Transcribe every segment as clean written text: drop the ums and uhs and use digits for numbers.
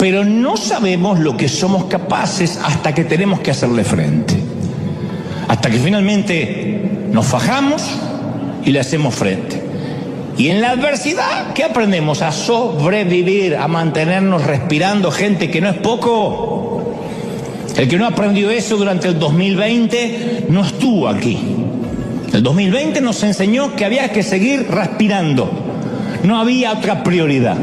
pero no sabemos lo que somos capaces hasta que tenemos que hacerle frente. Hasta que finalmente nos fajamos y le hacemos frente. Y en la adversidad, ¿qué aprendemos? A sobrevivir, a mantenernos respirando, gente, que no es poco. El que no aprendió eso durante el 2020 no estuvo aquí. El 2020 nos enseñó que había que seguir respirando. No había otra prioridad.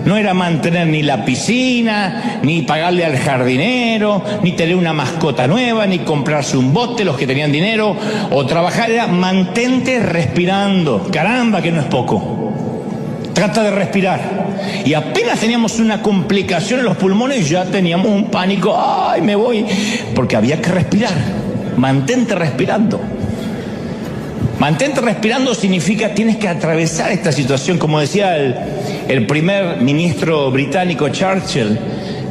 No era mantener ni la piscina, ni pagarle al jardinero, ni tener una mascota nueva, ni comprarse un bote, los que tenían dinero, o trabajar. Era mantente respirando. Caramba, que no es poco. Trata de respirar. Y apenas teníamos una complicación en los pulmones, ya teníamos un pánico. ¡Ay, me voy! Porque había que respirar. Mantente respirando. Mantente respirando significa tienes que atravesar esta situación, como decía el primer ministro británico Churchill,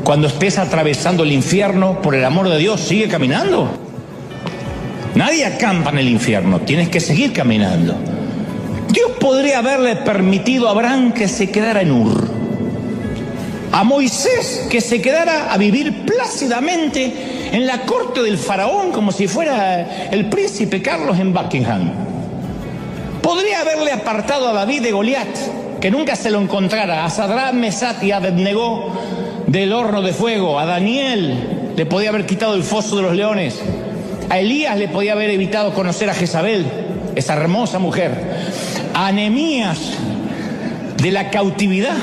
cuando estés atravesando el infierno, por el amor de Dios, sigue caminando. Nadie acampa en el infierno, tienes que seguir caminando. Dios podría haberle permitido a Abraham que se quedara en Ur, a Moisés que se quedara a vivir plácidamente en la corte del faraón como si fuera el príncipe Carlos en Buckingham. Podría haberle apartado a David de Goliat, que nunca se lo encontrara, a Sadrach, Mesach y Abednego del horno de fuego, a Daniel le podía haber quitado el foso de los leones, a Elías le podía haber evitado conocer a Jezabel, esa hermosa mujer, a Nehemías de la cautividad,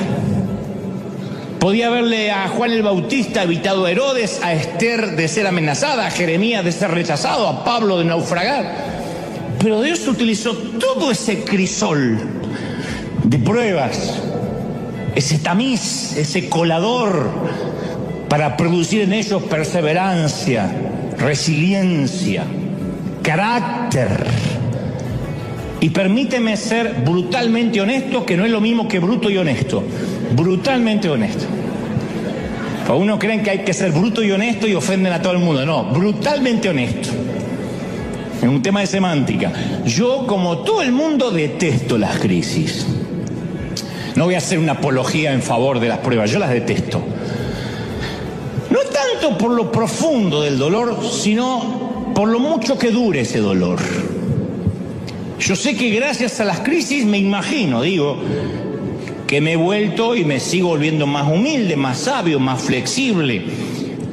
podía haberle a Juan el Bautista evitado a Herodes, a Esther de ser amenazada, a Jeremías de ser rechazado, a Pablo de naufragar. Pero Dios utilizó todo ese crisol de pruebas, ese tamiz, ese colador, para producir en ellos perseverancia, resiliencia, carácter. Y permíteme ser brutalmente honesto, que no es lo mismo que bruto y honesto. Brutalmente honesto. Porque uno cree que hay que ser bruto y honesto y ofenden a todo el mundo. No, brutalmente honesto. Es un tema de semántica. Yo, como todo el mundo, detesto las crisis. No voy a hacer una apología en favor de las pruebas, yo las detesto. No tanto por lo profundo del dolor, sino por lo mucho que dure ese dolor. Yo sé que gracias a las crisis, me imagino, que me he vuelto y me sigo volviendo más humilde, más sabio, más flexible,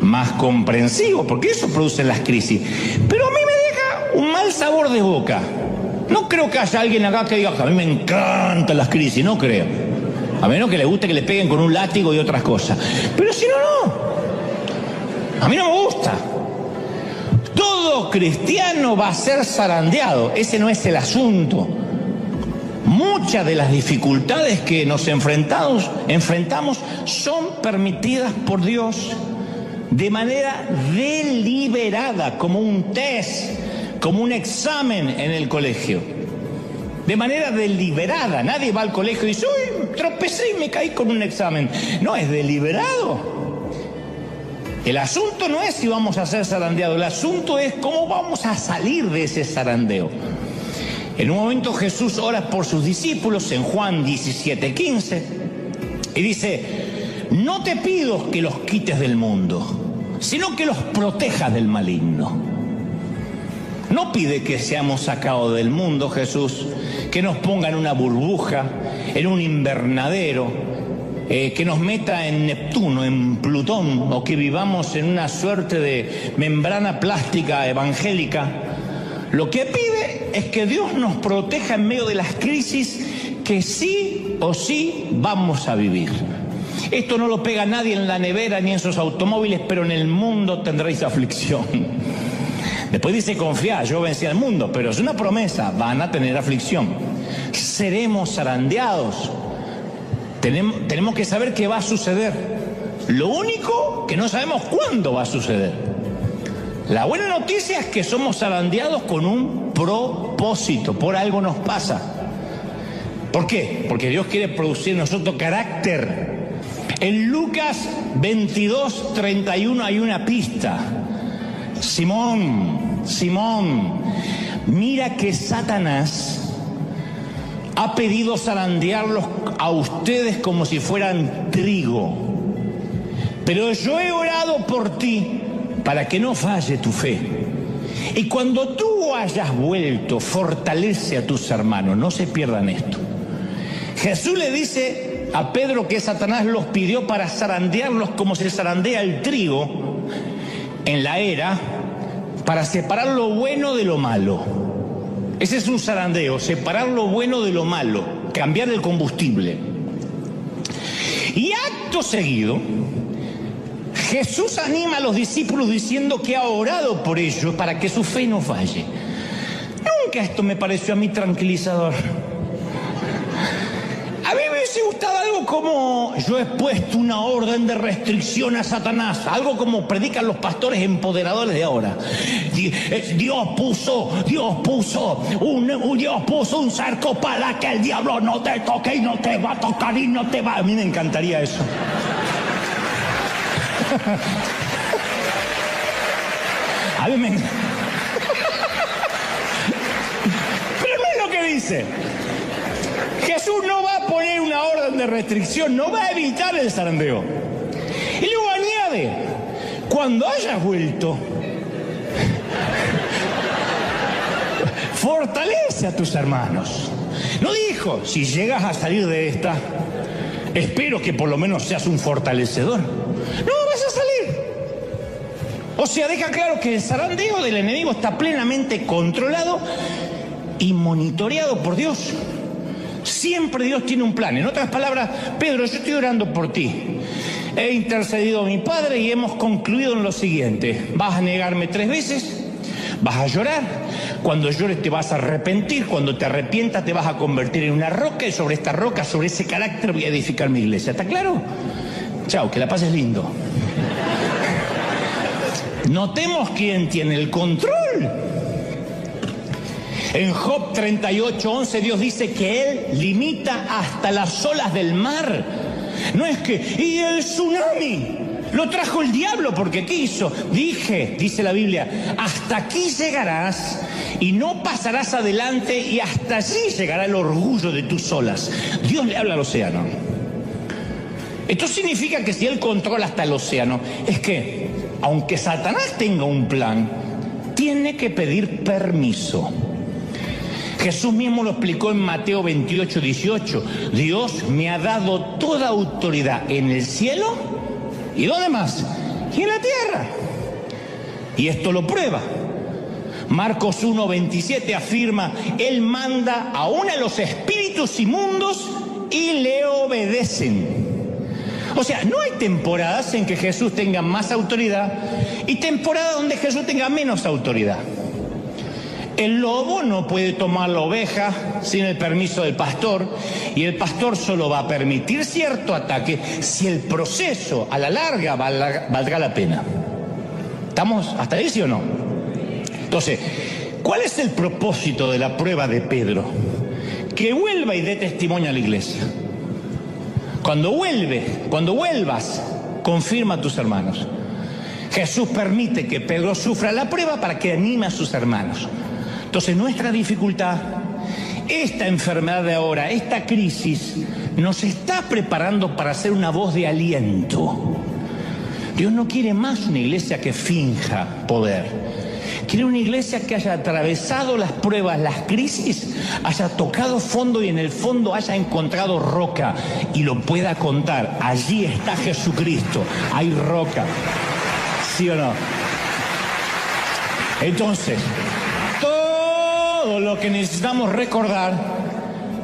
más comprensivo, porque eso producen las crisis. Pero a mí me deja un mal sabor de boca. No creo que haya alguien acá que diga, a mí me encantan las crisis, no creo. A menos que le guste que le peguen con un látigo y otras cosas. Pero si no, no. A mí no me gusta. Todo cristiano va a ser zarandeado. Ese no es el asunto. Muchas de las dificultades que nos enfrentamos son permitidas por Dios de manera deliberada, como un test, como un examen en el colegio. De manera deliberada. Nadie va al colegio y dice, uy, tropecé y me caí con un examen. No, es deliberado. El asunto no es si vamos a ser zarandeados, el asunto es cómo vamos a salir de ese zarandeo. En un momento Jesús ora por sus discípulos en Juan 17:15 y dice, no te pido que los quites del mundo, sino que los protejas del maligno. No pide que seamos sacados del mundo, Jesús, que nos ponga en una burbuja, en un invernadero, que nos meta en Neptuno, en Plutón, o que vivamos en una suerte de membrana plástica evangélica. Lo que pide es que Dios nos proteja en medio de las crisis que sí o sí vamos a vivir. Esto no lo pega nadie en la nevera ni en sus automóviles, pero en el mundo tendréis aflicción. Después dice, confiad, yo vencí al mundo, pero es una promesa, van a tener aflicción. Seremos zarandeados. Tenemos que saber qué va a suceder. Lo único que no sabemos cuándo va a suceder. La buena noticia es que somos zarandeados con un propósito. Por algo nos pasa. ¿Por qué? Porque Dios quiere producir en nosotros carácter. En Lucas 22:31 hay una pista. Simón, mira que Satanás ha pedido zarandearlos a ustedes como si fueran trigo. Pero yo he orado por ti para que no falle tu fe. Y cuando tú hayas vuelto, fortalece a tus hermanos, no se pierdan esto. Jesús le dice a Pedro que Satanás los pidió para zarandearlos como se zarandea el trigo en la era, para separar lo bueno de lo malo. Ese es un zarandeo, separar lo bueno de lo malo, cambiar el combustible. Y acto seguido, Jesús anima a los discípulos diciendo que ha orado por ellos para que su fe no falle. Nunca esto me pareció a mí tranquilizador. A mí me hubiese gustado algo como: yo he puesto una orden de restricción a Satanás, algo como predican los pastores empoderadores de ahora. Dios puso un cerco para que el diablo no te toque y no te va a tocar y no te va. A mí me encantaría eso. A mí me encanta. Pero no es lo que dice. Jesús no va a poner una orden de restricción, no va a evitar el zarandeo. Y luego añade: cuando hayas vuelto, fortalece a tus hermanos. No dijo: si llegas a salir de esta, espero que por lo menos seas un fortalecedor. No vas a salir. O sea, deja claro que el zarandeo del enemigo está plenamente controlado y monitoreado por Dios. Siempre Dios tiene un plan. En otras palabras: Pedro, yo estoy orando por ti. He intercedido a mi Padre y hemos concluido en lo siguiente: vas a negarme 3 veces, vas a llorar, cuando llores te vas a arrepentir, cuando te arrepientas te vas a convertir en una roca, y sobre esta roca, sobre ese carácter voy a edificar mi iglesia. ¿Está claro? Chao, que la pases lindo. Notemos quién tiene el control. En Job 38:11 Dios dice que Él limita hasta las olas del mar. No es que, y el tsunami lo trajo el diablo porque quiso. Dice la Biblia, hasta aquí llegarás y no pasarás adelante, y hasta allí llegará el orgullo de tus olas. Dios le habla al océano. Esto significa que si Él controla hasta el océano, es que, aunque Satanás tenga un plan, tiene que pedir permiso. Jesús mismo lo explicó en Mateo 28:18. Dios me ha dado toda autoridad en el cielo, ¿y dónde más? Y en la tierra. Y esto lo prueba. Marcos 1:27 afirma: Él manda aún a los espíritus inmundos y le obedecen. O sea, no hay temporadas en que Jesús tenga más autoridad y temporadas donde Jesús tenga menos autoridad. El lobo no puede tomar la oveja sin el permiso del pastor, y el pastor solo va a permitir cierto ataque si el proceso a la larga valdrá la pena. ¿Estamos hasta ahí, sí o no? Entonces, ¿cuál es el propósito de la prueba de Pedro? Que vuelva y dé testimonio a la iglesia. Cuando vuelvas, confirma a tus hermanos. Jesús permite que Pedro sufra la prueba para que anime a sus hermanos. Entonces, nuestra dificultad, esta enfermedad de ahora, esta crisis, nos está preparando para ser una voz de aliento. Dios no quiere más una iglesia que finja poder. Quiere una iglesia que haya atravesado las pruebas, las crisis, haya tocado fondo y en el fondo haya encontrado roca y lo pueda contar. Allí está Jesucristo, hay roca. ¿Sí o no? Entonces, todo lo que necesitamos recordar,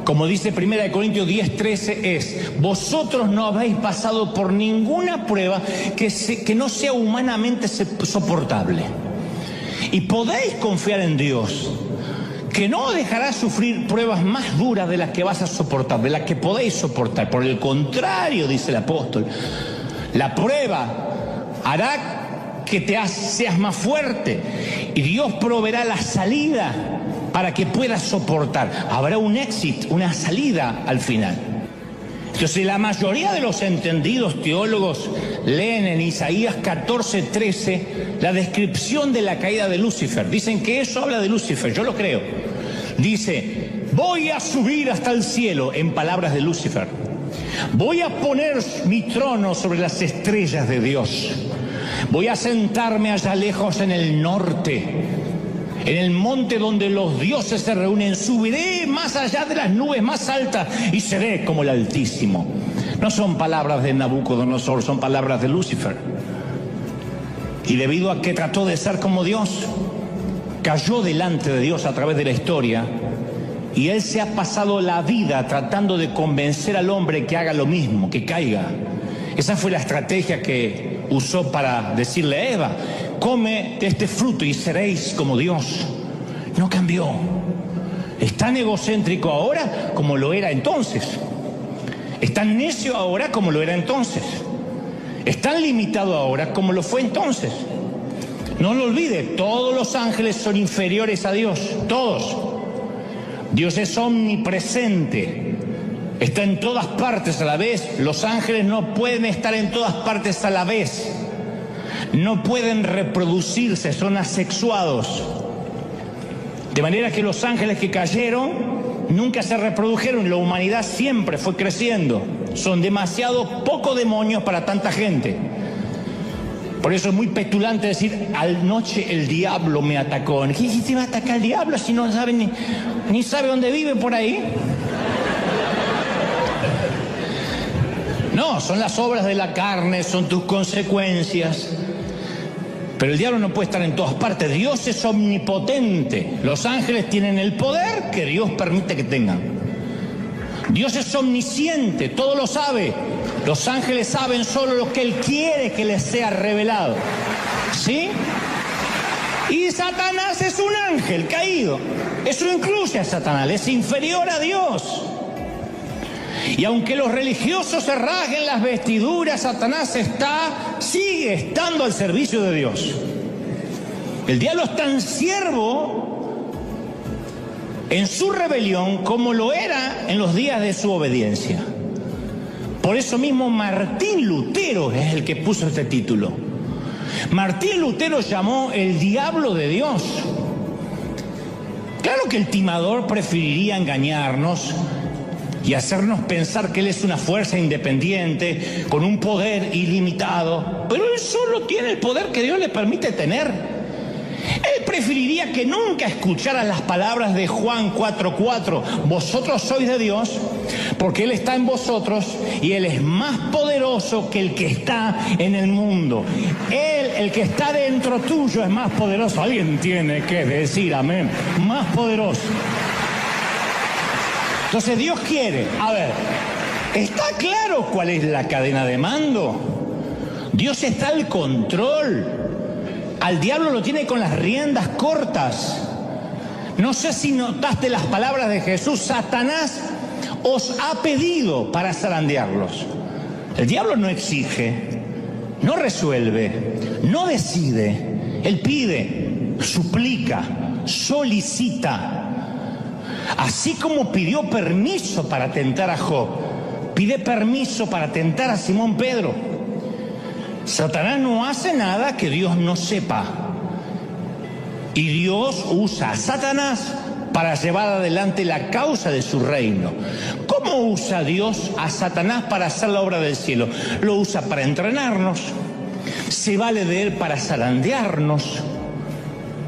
como dice 1 Corintios 10:13, es: vosotros no habéis pasado por ninguna prueba que no sea humanamente soportable. Y podéis confiar en Dios, que no dejará sufrir pruebas más duras de las que vas a soportar, de las que podéis soportar. Por el contrario, dice el apóstol, la prueba hará que seas más fuerte, y Dios proveerá la salida para que puedas soportar. Habrá un éxito, una salida al final. Entonces, la mayoría de los entendidos teólogos leen en Isaías 14:13 la descripción de la caída de Lucifer. Dicen que eso habla de Lucifer, yo lo creo. Dice: voy a subir hasta el cielo, en palabras de Lucifer. Voy a poner mi trono sobre las estrellas de Dios. Voy a sentarme allá lejos en el norte, en el monte donde los dioses se reúnen. Subiré más allá de las nubes más altas y seré como el Altísimo. No son palabras de Nabucodonosor, son palabras de Lucifer. Y debido a que trató de ser como Dios, cayó delante de Dios a través de la historia, y él se ha pasado la vida tratando de convencer al hombre que haga lo mismo, que caiga. Esa fue la estrategia que usó para decirle a Eva: come de este fruto y seréis como Dios. No cambió. Es tan egocéntrico ahora como lo era entonces. Es tan necio ahora como lo era entonces. Es tan limitado ahora como lo fue entonces. No lo olvide, todos los ángeles son inferiores a Dios, todos. Dios es omnipresente, está en todas partes a la vez. Los ángeles no pueden estar en todas partes a la vez. No pueden reproducirse, son asexuados. De manera que los ángeles que cayeron nunca se reprodujeron, la humanidad siempre fue creciendo. Son demasiado pocos demonios para tanta gente. Por eso es muy petulante decir: anoche el diablo me atacó. ¿Qué te va a atacar el diablo si no sabe ni sabe dónde vive por ahí? No, son las obras de la carne, son tus consecuencias. Pero el diablo no puede estar en todas partes. Dios es omnipotente. Los ángeles tienen el poder que Dios permite que tengan. Dios es omnisciente, todo lo sabe. Los ángeles saben solo lo que Él quiere que les sea revelado. ¿Sí? Y Satanás es un ángel caído. Eso incluye a Satanás, es inferior a Dios. Y aunque los religiosos se rasguen las vestiduras, Satanás sigue estando al servicio de Dios. El diablo es tan siervo en su rebelión como lo era en los días de su obediencia. Por eso mismo Martín Lutero es el que puso este título. Martín Lutero llamó el diablo de Dios. Claro que el timador preferiría engañarnos y hacernos pensar que él es una fuerza independiente, con un poder ilimitado, pero él solo tiene el poder que Dios le permite tener. Él preferiría que nunca escuchara las palabras de Juan 4:4, vosotros sois de Dios, porque Él está en vosotros y Él es más poderoso que el que está en el mundo. Él, el que está dentro tuyo, es más poderoso. Alguien tiene que decir amén. Más poderoso. Entonces Dios quiere, ¿está claro cuál es la cadena de mando? Dios está al control. Al diablo lo tiene con las riendas cortas. No sé si notaste las palabras de Jesús: Satanás os ha pedido para zarandearlos. El diablo no exige, no resuelve, no decide. Él pide, suplica, solicita. Así como pidió permiso para tentar a Job, pide permiso para tentar a Simón Pedro. Satanás no hace nada que Dios no sepa. Y Dios usa a Satanás para llevar adelante la causa de su reino. ¿Cómo usa Dios a Satanás para hacer la obra del cielo? Lo usa para entrenarnos. Se vale de él para zarandearnos.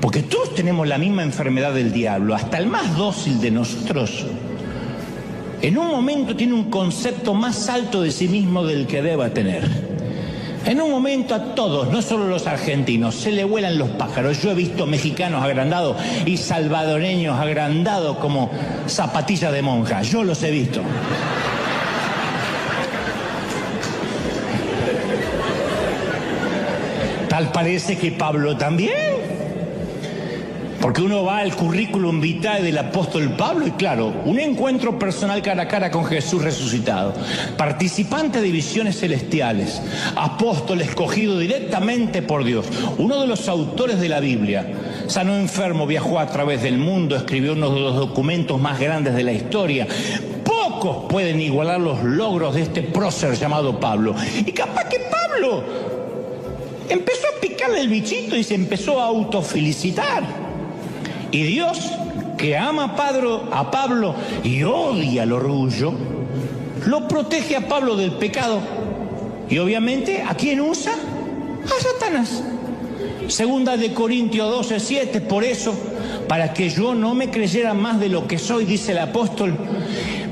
Porque todos tenemos la misma enfermedad del diablo, hasta el más dócil de nosotros. En un momento tiene un concepto más alto de sí mismo del que deba tener. En un momento a todos, no solo los argentinos, se le vuelan los pájaros. Yo he visto mexicanos agrandados y salvadoreños agrandados como zapatillas de monja. Yo los he visto. Tal parece que Pablo también. Porque uno va al currículum vitae del apóstol Pablo y claro, un encuentro personal cara a cara con Jesús resucitado, participante de visiones celestiales, apóstol escogido directamente por Dios, uno de los autores de la Biblia, sanó enfermo, viajó a través del mundo, escribió uno de los documentos más grandes de la historia. Pocos pueden igualar los logros de este prócer llamado Pablo. Y capaz que Pablo empezó a picarle el bichito y se empezó a autofelicitar. Y Dios, que ama a Pablo y odia el orgullo, lo protege a Pablo del pecado. Y obviamente, ¿a quién usa? A Satanás. Segunda de Corintios 12:7, por eso, para que yo no me creyera más de lo que soy, dice el apóstol,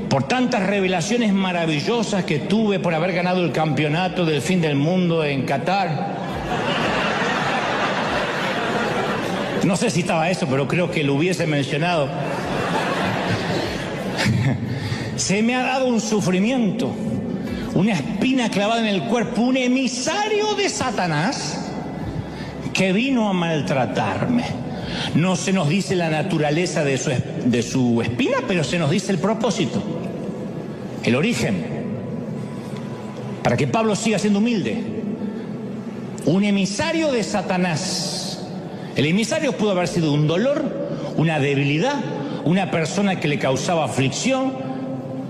por tantas revelaciones maravillosas que tuve por haber ganado el campeonato del fin del mundo en Qatar. No sé si estaba eso, pero creo que lo hubiese mencionado. Se me ha dado un sufrimiento, una espina clavada en el cuerpo, un emisario de Satanás que vino a maltratarme. No se nos dice la naturaleza de su espina, pero se nos dice el propósito, el origen, para que Pablo siga siendo humilde. Un emisario de Satanás. El emisario pudo haber sido un dolor, una debilidad, una persona que le causaba aflicción,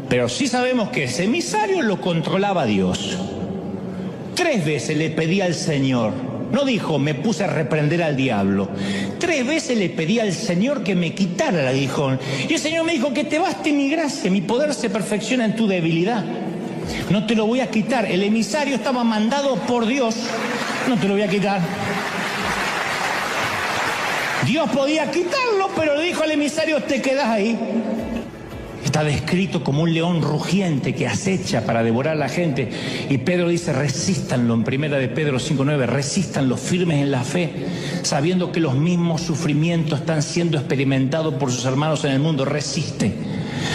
pero sí sabemos que ese emisario lo controlaba Dios. 3 veces le pedía al Señor, no dijo, me puse a reprender al diablo. 3 veces le pedí al Señor que me quitara el aguijón. Y el Señor me dijo, que te baste mi gracia, mi poder se perfecciona en tu debilidad. No te lo voy a quitar. El emisario estaba mandado por Dios, no te lo voy a quitar. Dios podía quitarlo, pero le dijo al emisario, te quedas ahí. Está descrito como un león rugiente que acecha para devorar a la gente. Y Pedro dice, resístanlo, en 1 de Pedro 5:9, resístanlo, firmes en la fe, sabiendo que los mismos sufrimientos están siendo experimentados por sus hermanos en el mundo. Resiste.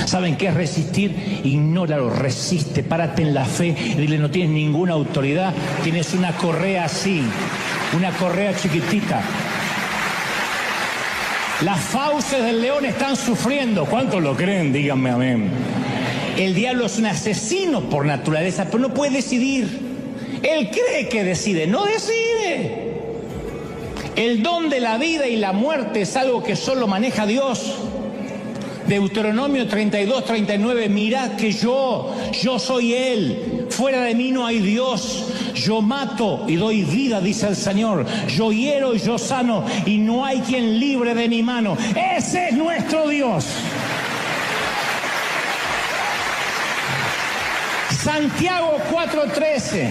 ¿Saben qué es resistir? Ignóralo, resiste, párate en la fe y dile, no tienes ninguna autoridad, tienes una correa así, una correa chiquitita. Las fauces del león están sufriendo. ¿Cuántos lo creen? Díganme amén. El diablo es un asesino por naturaleza, pero no puede decidir. Él cree que decide, no decide. El don de la vida y la muerte es algo que solo maneja Dios. Deuteronomio 32:39, mirad que yo soy Él, fuera de mí no hay Dios. Yo mato y doy vida, dice el Señor. Yo hiero y yo sano, y no hay quien libre de mi mano. Ese es nuestro Dios. Santiago 4:13.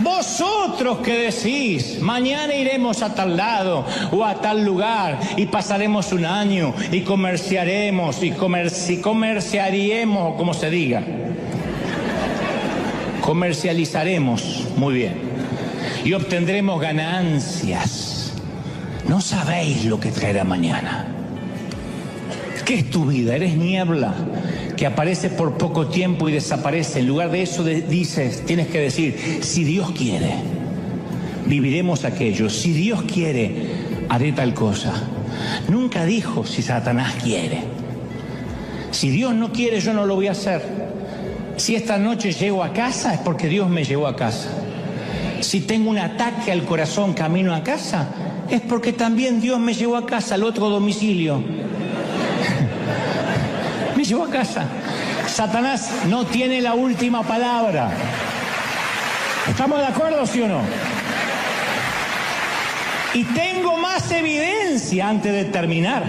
Vosotros que decís, mañana iremos a tal lado o a tal lugar y pasaremos un año y comerciaremos y comerciaríamos, o como se diga. Comercializaremos, muy bien, y obtendremos ganancias. No sabéis lo que traerá mañana. ¿Qué es tu vida? ¿Eres niebla que aparece por poco tiempo y desaparece? En lugar de eso dices, tienes que decir, si Dios quiere, viviremos aquello. Si Dios quiere, haré tal cosa. Nunca dijo, si Satanás quiere. Si Dios no quiere, yo no lo voy a hacer. Si esta noche llego a casa, es porque Dios me llevó a casa. Si tengo un ataque al corazón camino a casa, es porque también Dios me llevó a casa, al otro domicilio. Me llevó a casa. Satanás no tiene la última palabra. ¿Estamos de acuerdo, sí o no? Y tengo más evidencia antes de terminar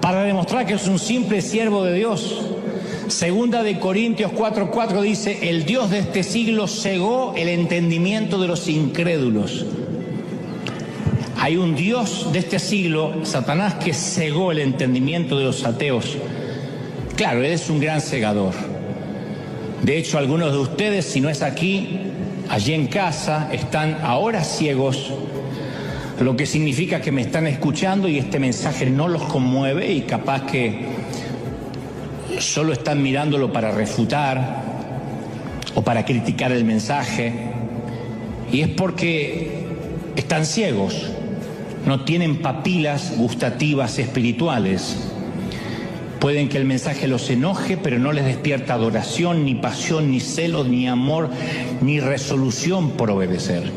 para demostrar que es un simple siervo de Dios. Segunda de Corintios 4:4 dice, el Dios de este siglo cegó el entendimiento de los incrédulos. Hay un Dios de este siglo, Satanás, que cegó el entendimiento de los ateos. Claro, él es un gran cegador. De hecho, algunos de ustedes, si no es aquí, allí en casa, están ahora ciegos, lo que significa que me están escuchando y este mensaje no los conmueve y capaz que solo están mirándolo para refutar o para criticar el mensaje, y es porque están ciegos, no tienen papilas gustativas espirituales. Pueden que el mensaje los enoje, pero no les despierta adoración, ni pasión, ni celo, ni amor, ni resolución por obedecer.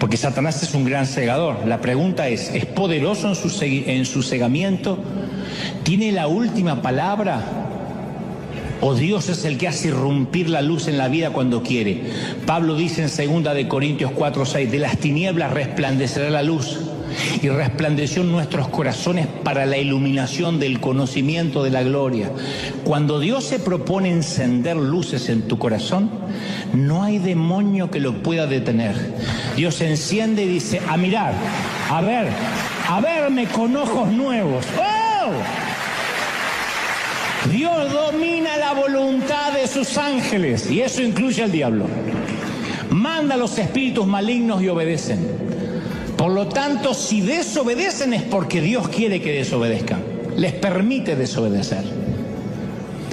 Porque Satanás es un gran cegador. La pregunta ¿es poderoso en su cegamiento? ¿Tiene la última palabra? ¿O Dios es el que hace irrumpir la luz en la vida cuando quiere? Pablo dice en 2 de Corintios 4:6, de las tinieblas resplandecerá la luz. y resplandeció en nuestros corazones para la iluminación del conocimiento de la gloria. Cuando Dios se propone encender luces en tu corazón, no hay demonio que lo pueda detener. Dios enciende y dice: a mirar, a verme con ojos nuevos. ¡Oh! Dios domina la voluntad de sus ángeles, y eso incluye al diablo. Manda a los espíritus malignos y obedecen. Por lo tanto, si desobedecen es porque Dios quiere que desobedezcan. Les permite desobedecer.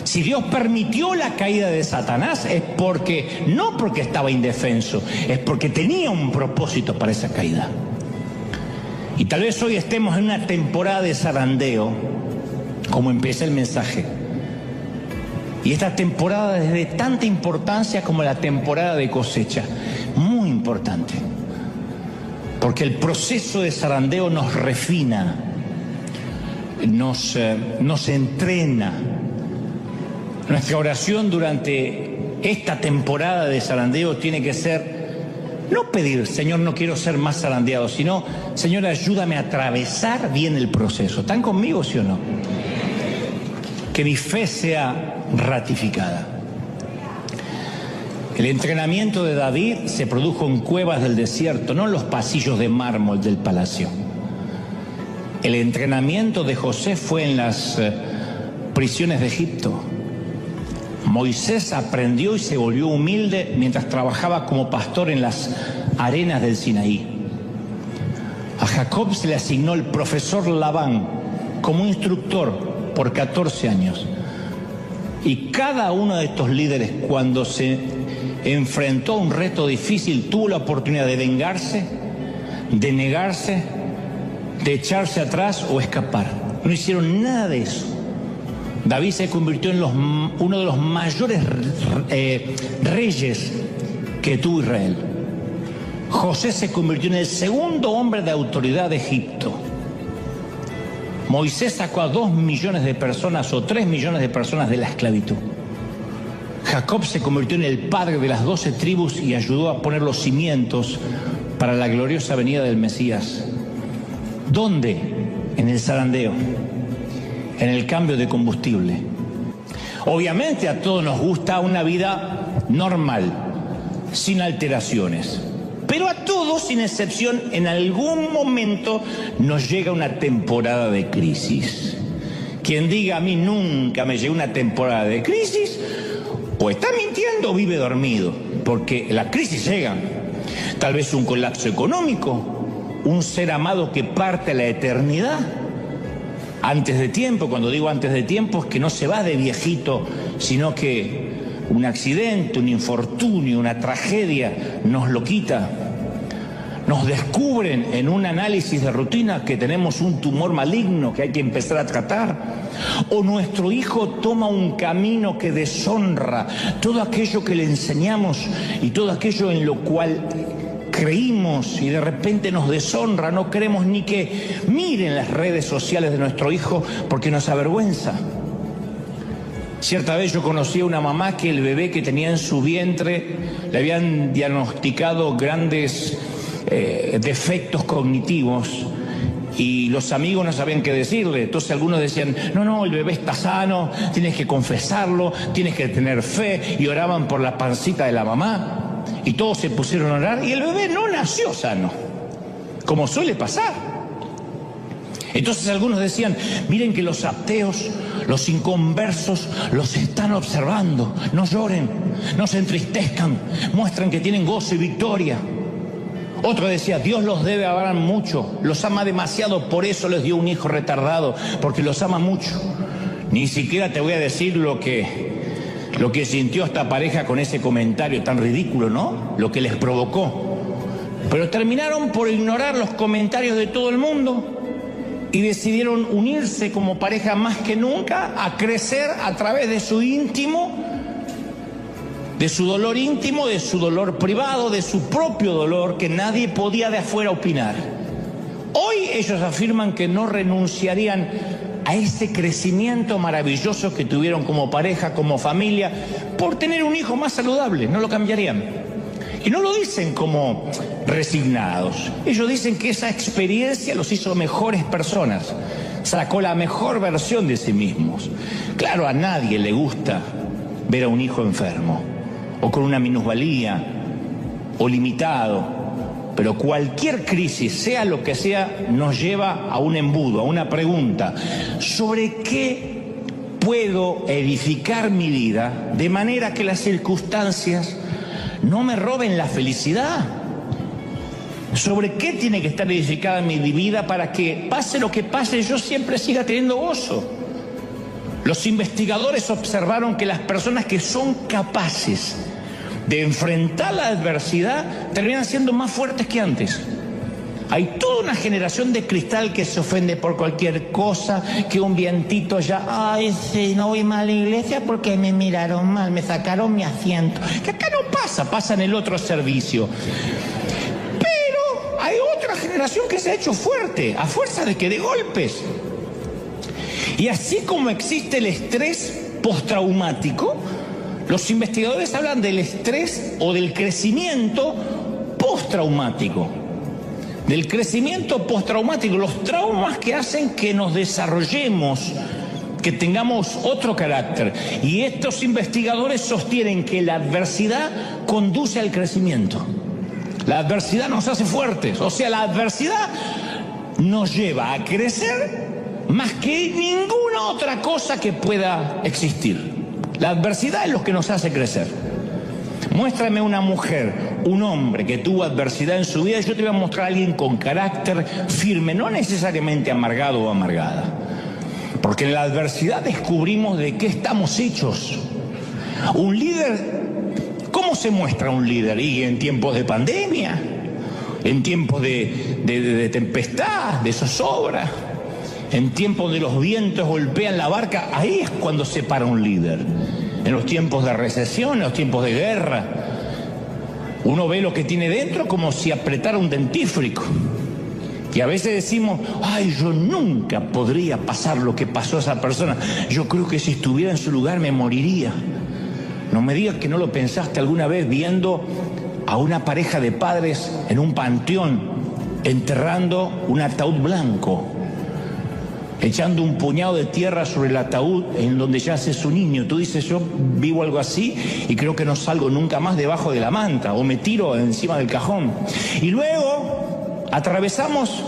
Si Dios permitió la caída de Satanás es porque, no porque estaba indefenso, es porque tenía un propósito para esa caída. Y tal vez hoy estemos en una temporada de zarandeo, como empieza el mensaje. Y esta temporada es de tanta importancia como la temporada de cosecha. Muy importante. Porque el proceso de zarandeo nos refina, nos entrena. Nuestra oración durante esta temporada de zarandeo tiene que ser, no pedir: Señor, no quiero ser más zarandeado, sino: Señor, ayúdame a atravesar bien el proceso. ¿Están conmigo, sí o no? Que mi fe sea ratificada. El entrenamiento de David se produjo en cuevas del desierto, no en los pasillos de mármol del palacio. El entrenamiento de José fue en las prisiones de Egipto. Moisés aprendió y se volvió humilde mientras trabajaba como pastor en las arenas del Sinaí. A Jacob se le asignó el profesor Labán como instructor por 14 años. Y cada uno de estos líderes, cuando se enfrentó a un reto difícil, tuvo la oportunidad de vengarse, de negarse, de echarse atrás o escapar. No hicieron nada de eso. David se convirtió en uno de los mayores reyes que tuvo Israel. José se convirtió en el segundo hombre de autoridad de Egipto. Moisés sacó a 2 millones de personas o 3 millones de personas de la esclavitud. Jacob se convirtió en el padre de las 12 tribus y ayudó a poner los cimientos para la gloriosa venida del Mesías. ¿Dónde? En el zarandeo, en el cambio de combustible. Obviamente a todos nos gusta una vida normal, sin alteraciones. Pero a todos, sin excepción, en algún momento nos llega una temporada de crisis. Quien diga: a mí nunca me llegó una temporada de crisis, o está mintiendo o vive dormido, porque la crisis llega. Tal vez un colapso económico, un ser amado que parte a la eternidad antes de tiempo. Cuando digo antes de tiempo es que no se va de viejito, sino que un accidente, un infortunio, una tragedia nos lo quita. Nos descubren en un análisis de rutina que tenemos un tumor maligno que hay que empezar a tratar. O nuestro hijo toma un camino que deshonra todo aquello que le enseñamos y todo aquello en lo cual creímos, y de repente nos deshonra. No queremos ni que miren las redes sociales de nuestro hijo porque nos avergüenza. Cierta vez yo conocí a una mamá que el bebé que tenía en su vientre le habían diagnosticado grandes defectos cognitivos y los amigos no sabían qué decirle. Entonces algunos decían: no, el bebé está sano, tienes que confesarlo, tienes que tener fe, y oraban por la pancita de la mamá y todos se pusieron a orar y el bebé no nació sano, como suele pasar. Entonces algunos decían: miren que los ateos, los inconversos los están observando, no lloren, no se entristezcan, muestran que tienen gozo y victoria. Otro decía: Dios los debe amar mucho, los ama demasiado, por eso les dio un hijo retardado, porque los ama mucho. Ni siquiera te voy a decir lo que sintió esta pareja con ese comentario tan ridículo, ¿no? Lo que les provocó. Pero terminaron por ignorar los comentarios de todo el mundo y decidieron unirse como pareja más que nunca, a crecer a través de su íntimo, de su dolor íntimo, de su dolor privado, de su propio dolor que nadie podía de afuera opinar. Hoy ellos afirman que no renunciarían a ese crecimiento maravilloso que tuvieron como pareja, como familia, por tener un hijo más saludable, no lo cambiarían. Y no lo dicen como resignados. Ellos dicen que esa experiencia los hizo mejores personas. Sacó la mejor versión de sí mismos. Claro, a nadie le gusta ver a un hijo enfermo, o con una minusvalía, o limitado. Pero cualquier crisis, sea lo que sea, nos lleva a un embudo, a una pregunta. ¿Sobre qué puedo edificar mi vida de manera que las circunstancias no me roben la felicidad? ¿Sobre qué tiene que estar edificada mi vida para que pase lo que pase yo siempre siga teniendo gozo? Los investigadores observaron que las personas que son capaces de enfrentar la adversidad terminan siendo más fuertes que antes. Hay toda una generación de cristal que se ofende por cualquier cosa, que un vientito ya, ay, sí, no voy mal a la iglesia porque me miraron mal, me sacaron mi asiento. Que acá no pasa en el otro servicio. Pero hay otra generación que se ha hecho fuerte, a fuerza de que de golpes. Y así como existe el estrés postraumático, los investigadores hablan del estrés o del crecimiento postraumático. Del crecimiento postraumático, los traumas que hacen que nos desarrollemos, que tengamos otro carácter. Y estos investigadores sostienen que la adversidad conduce al crecimiento. La adversidad nos hace fuertes, o sea, la adversidad nos lleva a crecer más que ninguna otra cosa que pueda existir. La adversidad es lo que nos hace crecer. Muéstrame una mujer, un hombre que tuvo adversidad en su vida y yo te voy a mostrar a alguien con carácter firme, no necesariamente amargado o amargada. Porque en la adversidad descubrimos de qué estamos hechos. Un líder, ¿cómo se muestra un líder? Y en tiempos de pandemia, en tiempos de tempestad, de zozobra, en tiempos de los vientos golpean la barca, ahí es cuando se para un líder. En los tiempos de recesión, en los tiempos de guerra, uno ve lo que tiene dentro como si apretara un dentífrico. Y a veces decimos, ay, yo nunca podría pasar lo que pasó a esa persona. Yo creo que si estuviera en su lugar me moriría. No me digas que no lo pensaste alguna vez viendo a una pareja de padres en un panteón enterrando un ataúd blanco, echando un puñado de tierra sobre el ataúd en donde yace su niño. Tú dices, yo vivo algo así y creo que no salgo nunca más debajo de la manta o me tiro encima del cajón. Y luego atravesamos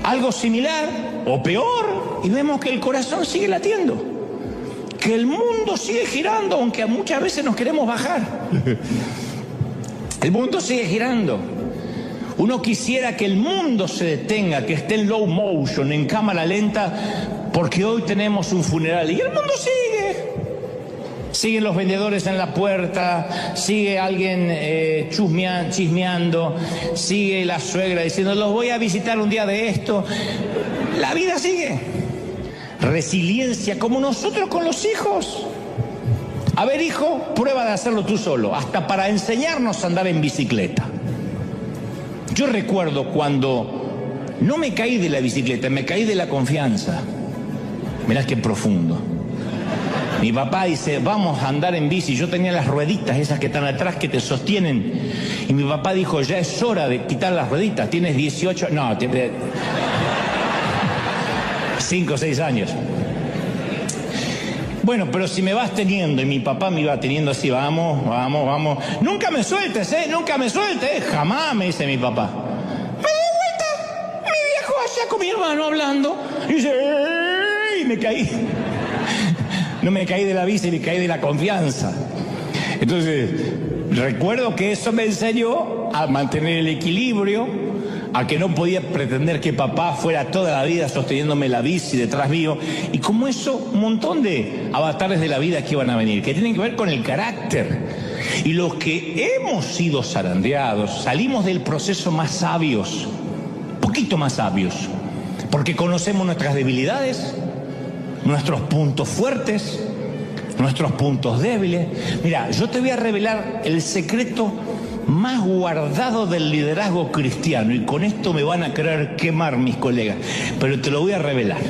algo similar o peor y vemos que el corazón sigue latiendo, que el mundo sigue girando, aunque muchas veces nos queremos bajar. El mundo sigue girando. Uno quisiera que el mundo se detenga, que esté en low motion, en cámara lenta, porque hoy tenemos un funeral. Y el mundo sigue. Siguen los vendedores en la puerta, sigue alguien chismeando, sigue la suegra diciendo, los voy a visitar un día de esto. La vida sigue. Resiliencia, como nosotros con los hijos. A ver, hijo, prueba de hacerlo tú solo, hasta para enseñarnos a andar en bicicleta. Yo recuerdo cuando no me caí de la bicicleta, me caí de la confianza. Mirá qué profundo. Mi papá dice, vamos a andar en bici. Yo tenía las rueditas esas que están atrás que te sostienen. Y mi papá dijo, ya es hora de quitar las rueditas. Tienes 18... No, tienes 5 o 6 años. Bueno, pero si me vas teniendo, y mi papá me iba teniendo así, vamos, vamos, vamos. Nunca me sueltes, nunca me sueltes, jamás, me dice mi papá. Me doy vuelta, mi viejo allá con mi hermano hablando, y dice, ¡ey! Y me caí. No me caí de la bici, me caí de la confianza. Entonces, recuerdo que eso me enseñó a mantener el equilibrio, a que no podía pretender que papá fuera toda la vida sosteniéndome la bici detrás mío, y como eso, un montón de avatares de la vida que iban a venir, que tienen que ver con el carácter. Y los que hemos sido zarandeados, salimos del proceso más sabios, poquito más sabios, porque conocemos nuestras debilidades, nuestros puntos fuertes, nuestros puntos débiles. Mira, yo te voy a revelar el secreto más guardado del liderazgo cristiano, y con esto me van a querer quemar mis colegas, pero te lo voy a revelar.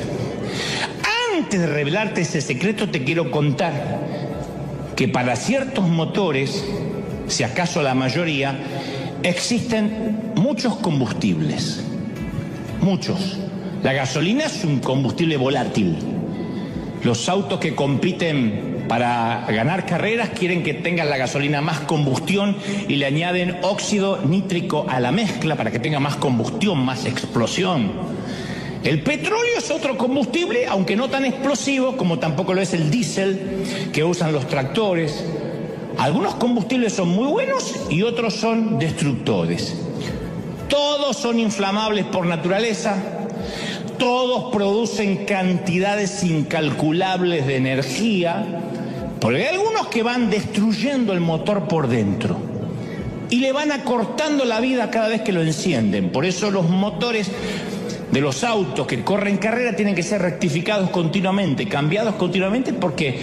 Antes de revelarte ese secreto, te quiero contar que para ciertos motores si acaso la mayoría, existen muchos combustibles. Muchos. La gasolina es un combustible volátil. Los autos que compiten para ganar carreras quieren que tengan la gasolina más combustión y le añaden óxido nítrico a la mezcla para que tenga más combustión, más explosión. El petróleo es otro combustible, aunque no tan explosivo como tampoco lo es el diésel que usan los tractores. Algunos combustibles son muy buenos y otros son destructores. Todos son inflamables por naturaleza. Todos producen cantidades incalculables de energía, porque hay algunos que van destruyendo el motor por dentro y le van acortando la vida cada vez que lo encienden. Por eso los motores de los autos que corren carrera tienen que ser rectificados continuamente, cambiados continuamente, porque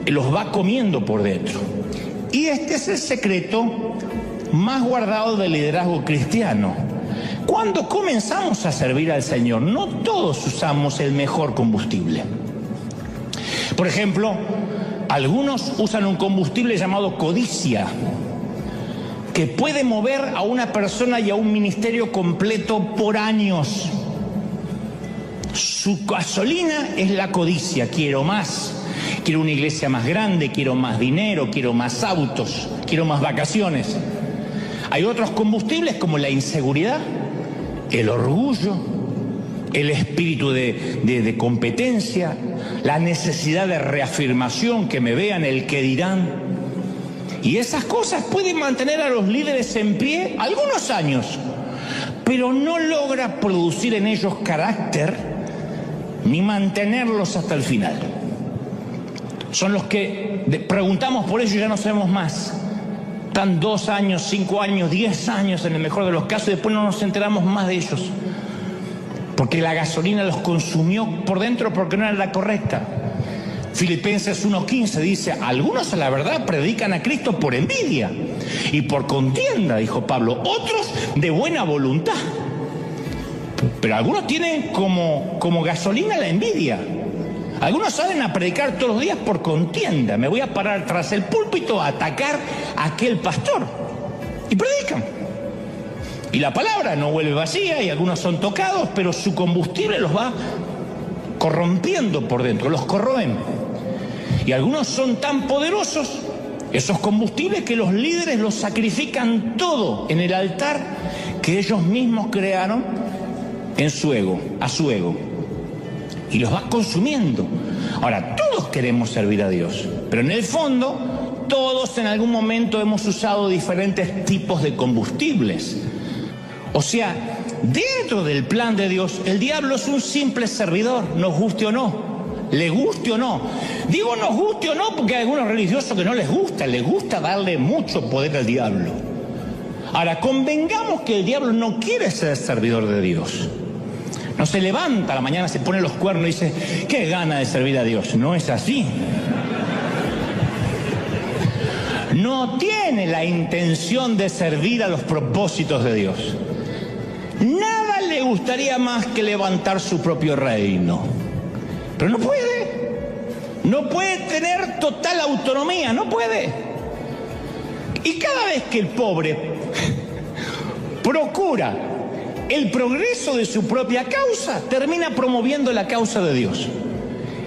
los va comiendo por dentro. Y este es el secreto más guardado del liderazgo cristiano. Cuando comenzamos a servir al Señor, no todos usamos el mejor combustible. Por ejemplo, algunos usan un combustible llamado codicia, que puede mover a una persona y a un ministerio completo por años. Su gasolina es la codicia. Quiero más, quiero una iglesia más grande, quiero más dinero, quiero más autos, quiero más vacaciones. Hay otros combustibles como la inseguridad, el orgullo, el espíritu de competencia, la necesidad de reafirmación, que me vean, el que dirán. Y esas cosas pueden mantener a los líderes en pie algunos años, pero no logra producir en ellos carácter ni mantenerlos hasta el final. Son los que preguntamos por ellos y ya no sabemos más. Están 2 años, 5 años, 10 años en el mejor de los casos y después no nos enteramos más de ellos. Porque la gasolina los consumió por dentro porque no era la correcta. Filipenses 1:15 dice, algunos a la verdad predican a Cristo por envidia y por contienda, dijo Pablo, otros de buena voluntad. Pero algunos tienen como gasolina la envidia. Algunos salen a predicar todos los días por contienda. Me voy a parar tras el púlpito a atacar a aquel pastor. Y predican. Y la palabra no vuelve vacía y algunos son tocados, pero su combustible los va corrompiendo por dentro, los corroen. Y algunos son tan poderosos, esos combustibles, que los líderes los sacrifican todo en el altar que ellos mismos crearon en su ego, a su ego. Y los va consumiendo. Ahora, todos queremos servir a Dios, pero en el fondo, todos en algún momento hemos usado diferentes tipos de combustibles. O sea, dentro del plan de Dios, el diablo es un simple servidor, nos guste o no, le guste o no. Digo nos guste o no porque hay algunos religiosos que no les gusta darle mucho poder al diablo. Ahora, convengamos que el diablo no quiere ser servidor de Dios. No se levanta a la mañana, se pone los cuernos y dice, qué gana de servir a Dios. No es así. No tiene la intención de servir a los propósitos de Dios. Nada le gustaría más que levantar su propio reino. Pero no puede. No puede tener total autonomía, no puede. Y cada vez que el pobre procura el progreso de su propia causa, termina promoviendo la causa de Dios.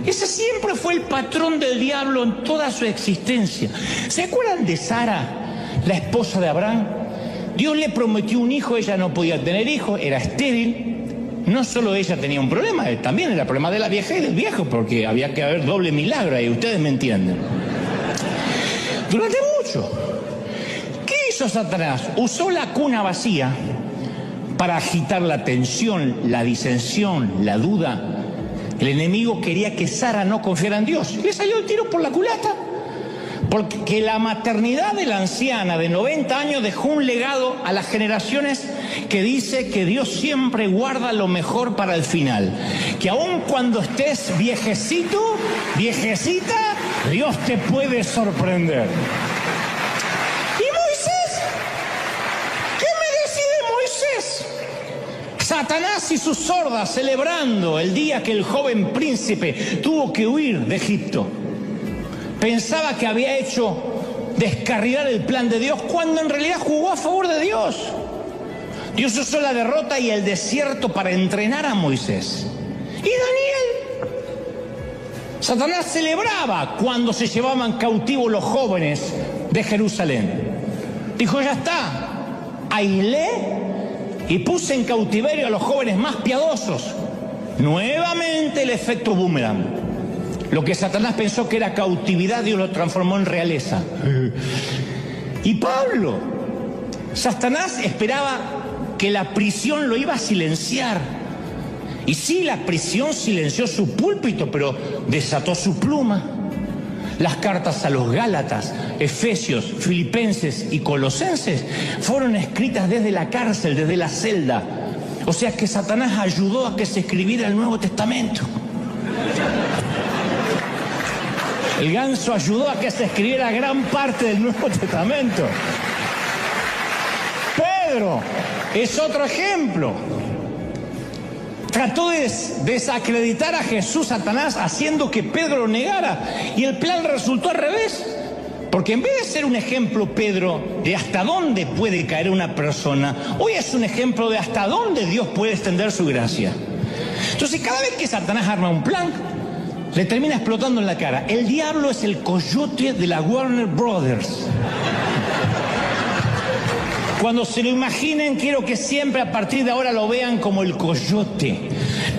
Ese siempre fue el patrón del diablo en toda su existencia. ¿Se acuerdan de Sara, la esposa de Abraham? Dios le prometió un hijo, ella no podía tener hijos, era estéril. No solo ella tenía un problema, también era el problema de la vieja y del viejo, porque había que haber doble milagro ahí, ustedes me entienden. Durante mucho. ¿Qué hizo Satanás? Usó la cuna vacía para agitar la tensión, la disensión, la duda. El enemigo quería que Sara no confiara en Dios. Le salió el tiro por la culata. Porque la maternidad de la anciana de 90 años dejó un legado a las generaciones que dice que Dios siempre guarda lo mejor para el final. Que aun cuando estés viejecito, viejecita, Dios te puede sorprender. Satanás y sus hordas celebrando el día que el joven príncipe tuvo que huir de Egipto. Pensaba que había hecho descarrilar el plan de Dios cuando en realidad jugó a favor de Dios. Dios usó la derrota y el desierto para entrenar a Moisés. Y Daniel. Satanás celebraba cuando se llevaban cautivos los jóvenes de Jerusalén. Dijo, ya está, aislé y puse en cautiverio a los jóvenes más piadosos. Nuevamente el efecto boomerang. Lo que Satanás pensó que era cautividad, Dios lo transformó en realeza. Y Pablo, Satanás esperaba que la prisión lo iba a silenciar. Y sí, la prisión silenció su púlpito, pero desató su pluma. Las cartas a los Gálatas, Efesios, Filipenses y Colosenses fueron escritas desde la cárcel, desde la celda. O sea que Satanás ayudó a que se escribiera el Nuevo Testamento. El ganso ayudó a que se escribiera gran parte del Nuevo Testamento. Pedro es otro ejemplo. Trató de desacreditar a Jesús, Satanás, haciendo que Pedro lo negara. Y el plan resultó al revés. Porque en vez de ser un ejemplo, Pedro, de hasta dónde puede caer una persona, hoy es un ejemplo de hasta dónde Dios puede extender su gracia. Entonces, cada vez que Satanás arma un plan, le termina explotando en la cara. El diablo es el coyote de la Warner Brothers. Cuando se lo imaginen, quiero que siempre a partir de ahora lo vean como el coyote.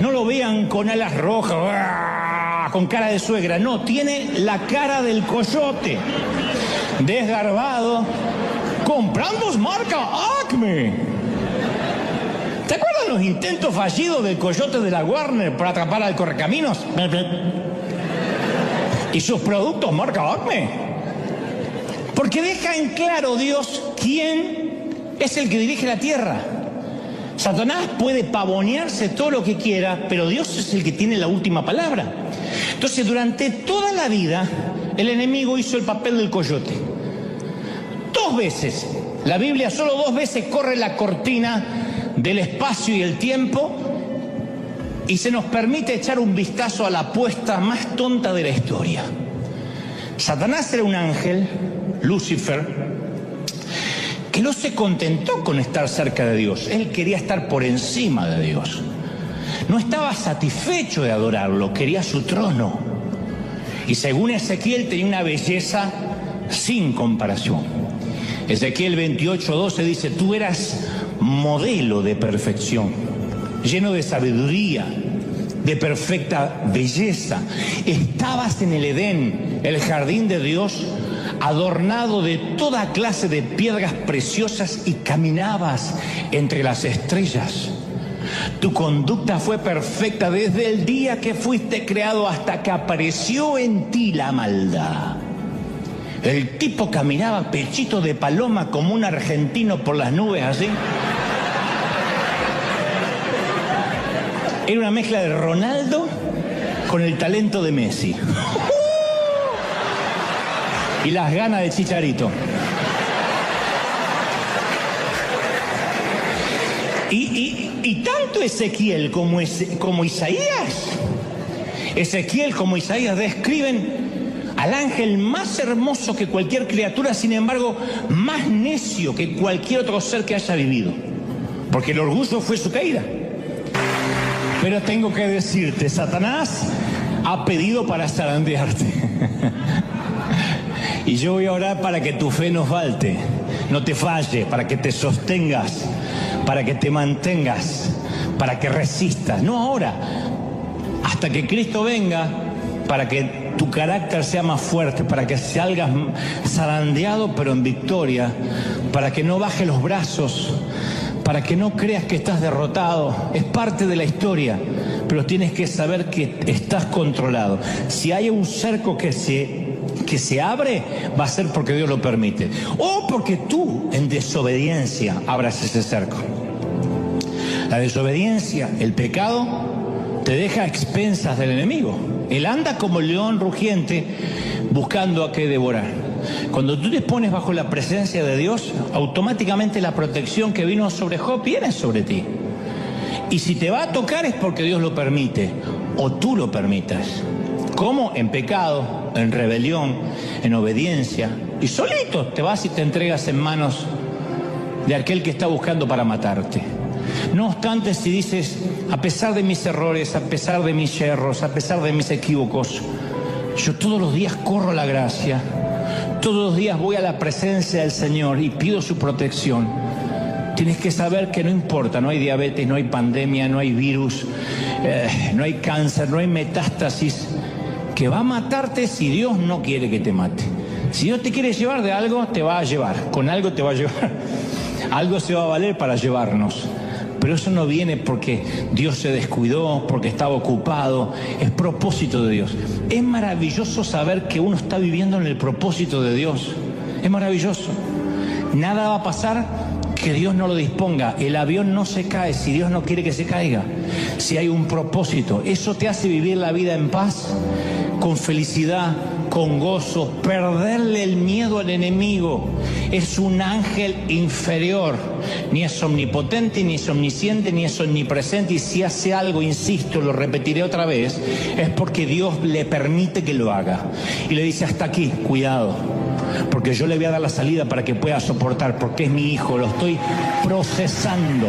No lo vean con alas rojas, con cara de suegra. No, tiene la cara del coyote. Desgarbado, comprando marca Acme. ¿Te acuerdas los intentos fallidos del coyote de la Warner para atrapar al correcaminos? ¿Y sus productos marca Acme? Porque deja en claro Dios quién es el que dirige la tierra. Satanás puede pavonearse todo lo que quiera, pero Dios es el que tiene la última palabra. Entonces, durante toda la vida, el enemigo hizo el papel del coyote. 2 veces, la Biblia solo 2 veces corre la cortina del espacio y el tiempo y se nos permite echar un vistazo a la apuesta más tonta de la historia. Satanás era un ángel, Lucifer, que no se contentó con estar cerca de Dios. Él quería estar por encima de Dios. No estaba satisfecho de adorarlo, quería su trono. Y según Ezequiel tenía una belleza sin comparación. Ezequiel 28:12 dice, tú eras modelo de perfección, lleno de sabiduría, de perfecta belleza. Estabas en el Edén, el jardín de Dios, adornado de toda clase de piedras preciosas y caminabas entre las estrellas. Tu conducta fue perfecta desde el día que fuiste creado hasta que apareció en ti la maldad. El tipo caminaba pechito de paloma como un argentino por las nubes así. Era una mezcla de Ronaldo con el talento de Messi. Y las ganas de Chicharito. Y tanto Ezequiel como Isaías, Ezequiel como Isaías describen al ángel más hermoso que cualquier criatura, sin embargo, más necio que cualquier otro ser que haya vivido. Porque el orgullo fue su caída. Pero tengo que decirte, Satanás ha pedido para zarandearte. Y yo voy a orar para que tu fe no falte, no te falle, para que te sostengas, para que te mantengas, para que resistas. No ahora, hasta que Cristo venga, para que tu carácter sea más fuerte, para que salgas zarandeado pero en victoria, para que no bajes los brazos, para que no creas que estás derrotado. Es parte de la historia, pero tienes que saber que estás controlado. Si hay un cerco que se abre, va a ser porque Dios lo permite, o porque tú en desobediencia abras ese cerco. La desobediencia, el pecado, te deja a expensas del enemigo. Él anda como el león rugiente buscando a qué devorar. Cuando tú te pones bajo la presencia de Dios, automáticamente la protección que vino sobre Job viene sobre ti. Y si te va a tocar es porque Dios lo permite, o tú lo permitas. ¿Cómo? En pecado, en rebelión, en obediencia, y solito te vas y te entregas en manos de aquel que está buscando para matarte. No obstante, si dices, a pesar de mis errores, a pesar de mis yerros, a pesar de mis equívocos, yo todos los días corro la gracia, todos los días voy a la presencia del Señor y pido su protección. Tienes que saber que no importa, no hay diabetes, no hay pandemia, no hay virus, no hay cáncer, no hay metástasis, que va a matarte si Dios no quiere que te mate. Si Dios te quiere llevar de algo, te va a llevar, con algo te va a llevar, algo se va a valer para llevarnos. Pero eso no viene porque Dios se descuidó, porque estaba ocupado, es propósito de Dios. Es maravilloso saber que uno está viviendo en el propósito de Dios, es maravilloso. Nada va a pasar que Dios no lo disponga. El avión no se cae si Dios no quiere que se caiga, si hay un propósito. Eso te hace vivir la vida en paz, con felicidad, con gozo, perderle el miedo al enemigo. Es un ángel inferior, ni es omnipotente, ni es omnisciente, ni es omnipresente, y si hace algo, insisto, lo repetiré otra vez, es porque Dios le permite que lo haga y le dice: hasta aquí, cuidado, porque yo le voy a dar la salida para que pueda soportar, porque es mi hijo, lo estoy procesando.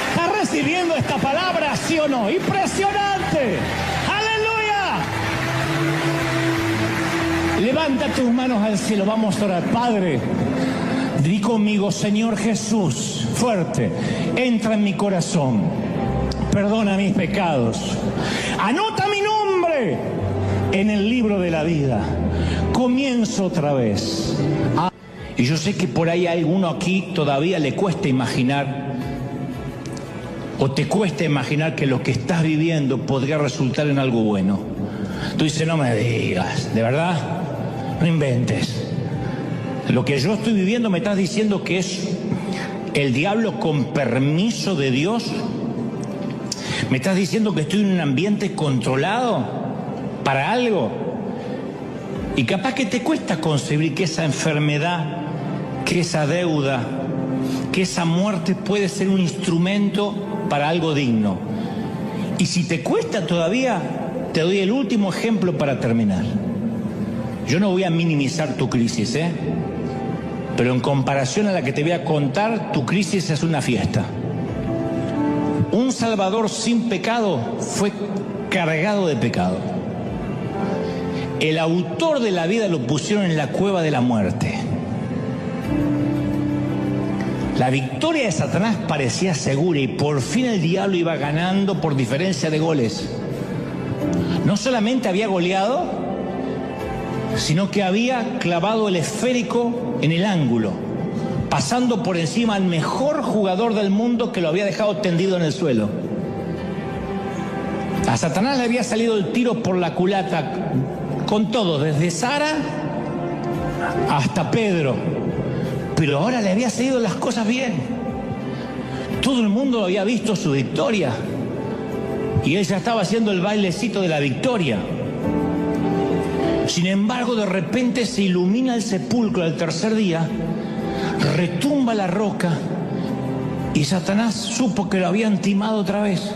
¿Está recibiendo esta palabra, sí o no? ¡Impresionante! Levanta tus manos al cielo, vamos a orar. Padre, di conmigo: Señor Jesús, fuerte, entra en mi corazón, perdona mis pecados, anota mi nombre en el libro de la vida, comienzo otra vez. Y yo sé que por ahí a alguno aquí todavía le cuesta imaginar, o te cuesta imaginar que lo que estás viviendo podría resultar en algo bueno. Tú dices: no me digas, ¿de verdad? No inventes. Lo que yo estoy viviendo, me estás diciendo que es el diablo con permiso de Dios. Me estás diciendo que estoy en un ambiente controlado para algo. Y capaz que te cuesta concebir que esa enfermedad, que esa deuda, que esa muerte puede ser un instrumento para algo digno. Y si te cuesta todavía, te doy el último ejemplo para terminar. Yo no voy a minimizar tu crisis, pero en comparación a la que te voy a contar, tu crisis es una fiesta. Un Salvador sin pecado fue cargado de pecado. El autor de la vida lo pusieron en la cueva de la muerte. La victoria de Satanás parecía segura y por fin el diablo iba ganando por diferencia de goles. No solamente había goleado, sino que había clavado el esférico en el ángulo, pasando por encima al mejor jugador del mundo, que lo había dejado tendido en el suelo. A Satanás le había salido el tiro por la culata con todo, desde Sara hasta Pedro, pero ahora le había salido las cosas bien. Todo el mundo había visto su victoria y él ya estaba haciendo el bailecito de la victoria. Sin embargo, de repente se ilumina el sepulcro al tercer día, retumba la roca y Satanás supo que lo habían timado otra vez.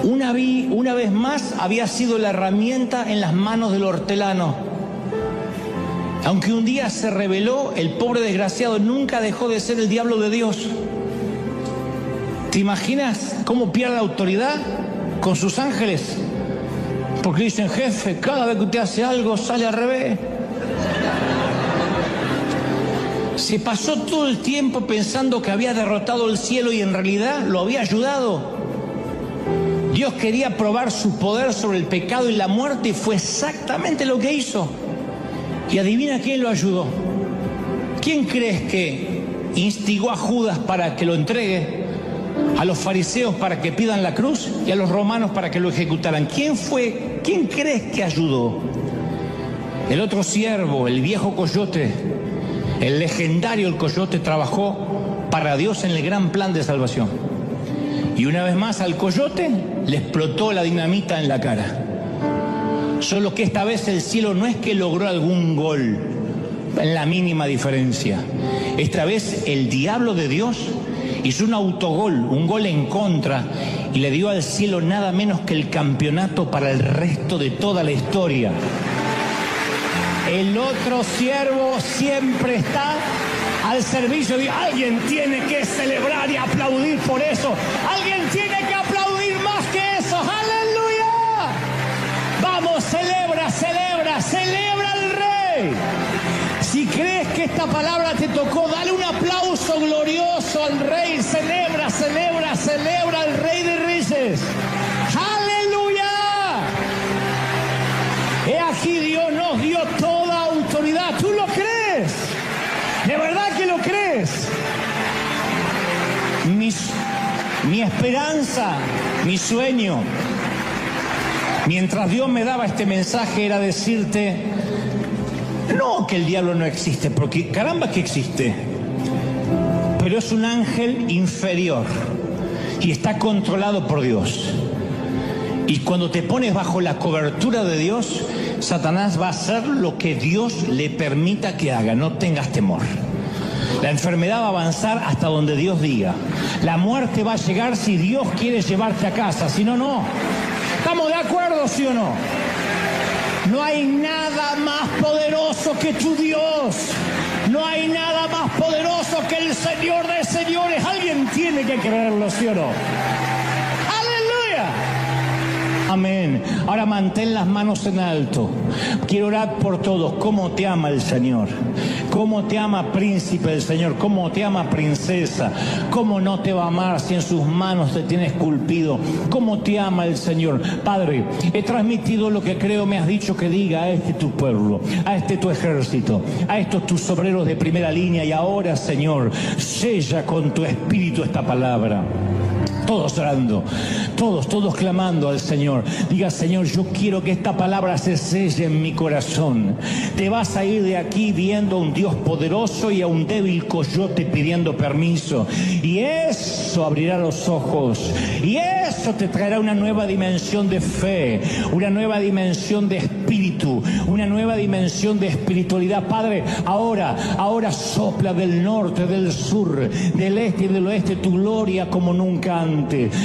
Una vez más había sido la herramienta en las manos del hortelano. Aunque un día se rebeló, el pobre desgraciado nunca dejó de ser el diablo de Dios. ¿Te imaginas cómo pierde la autoridad con sus ángeles? Porque dicen: jefe, cada vez que usted hace algo sale al revés. Se pasó todo el tiempo pensando que había derrotado el cielo y en realidad lo había ayudado. Dios quería probar su poder sobre el pecado y la muerte y fue exactamente lo que hizo. Y adivina quién lo ayudó. ¿Quién crees que instigó a Judas para que lo entregue? A los fariseos para que pidan la cruz y a los romanos para que lo ejecutaran. ¿Quién fue? ¿Quién crees que ayudó? El otro siervo, el viejo coyote, el legendario el coyote, trabajó para Dios en el gran plan de salvación. Y una vez más al coyote le explotó la dinamita en la cara. Solo que esta vez el cielo no es que logró algún gol en la mínima diferencia. Esta vez el diablo de Dios hizo un autogol, un gol en contra, y le dio al cielo nada menos que el campeonato para el resto de toda la historia. El otro siervo siempre está al servicio de alguien. Tiene que celebrar y aplaudir por eso. Alguien tiene que aplaudir más que eso. ¡Aleluya! Vamos, celebra, celebra, celebra al Rey. Si crees que esta palabra te tocó, dale un aplauso glorioso al Rey. Celebra, celebra, celebra al Rey de Reyes. ¡Aleluya! He aquí Dios nos dio toda autoridad. ¿Tú lo crees? ¿De verdad que lo crees? Mi esperanza, mi sueño, mientras Dios me daba este mensaje, era decirte, no que el diablo no existe, porque caramba que existe, pero es un ángel inferior y está controlado por Dios. Y cuando te pones bajo la cobertura de Dios, Satanás va a hacer lo que Dios le permita que haga. No tengas temor. La enfermedad va a avanzar hasta donde Dios diga. La muerte va a llegar si Dios quiere llevarte a casa. Si no, no. ¿Estamos de acuerdo, sí o no? No hay nada más poderoso que tu Dios. No hay nada más poderoso que el Señor de señores. Alguien tiene que creerlo, ¿sí o no? ¡Aleluya! Amén. Ahora mantén las manos en alto. Quiero orar por todos. ¿Cómo te ama el Señor? ¿Cómo te ama príncipe el Señor? ¿Cómo te ama princesa? ¿Cómo no te va a amar si en sus manos te tiene esculpido? ¿Cómo te ama el Señor? Padre, he transmitido lo que creo me has dicho que diga a este tu pueblo, a este tu ejército, a estos tus obreros de primera línea. Y ahora, Señor, sella con tu espíritu esta palabra. Todos orando, todos clamando al Señor. Diga, Señor, yo quiero que esta palabra se selle en mi corazón. Te vas a ir de aquí viendo a un Dios poderoso y a un débil coyote pidiendo permiso. Y eso abrirá los ojos. Y eso te traerá una nueva dimensión de fe, una nueva dimensión de espíritu, una nueva dimensión de espiritualidad. Padre, ahora sopla del norte, del sur, del este y del oeste tu gloria como nunca antes.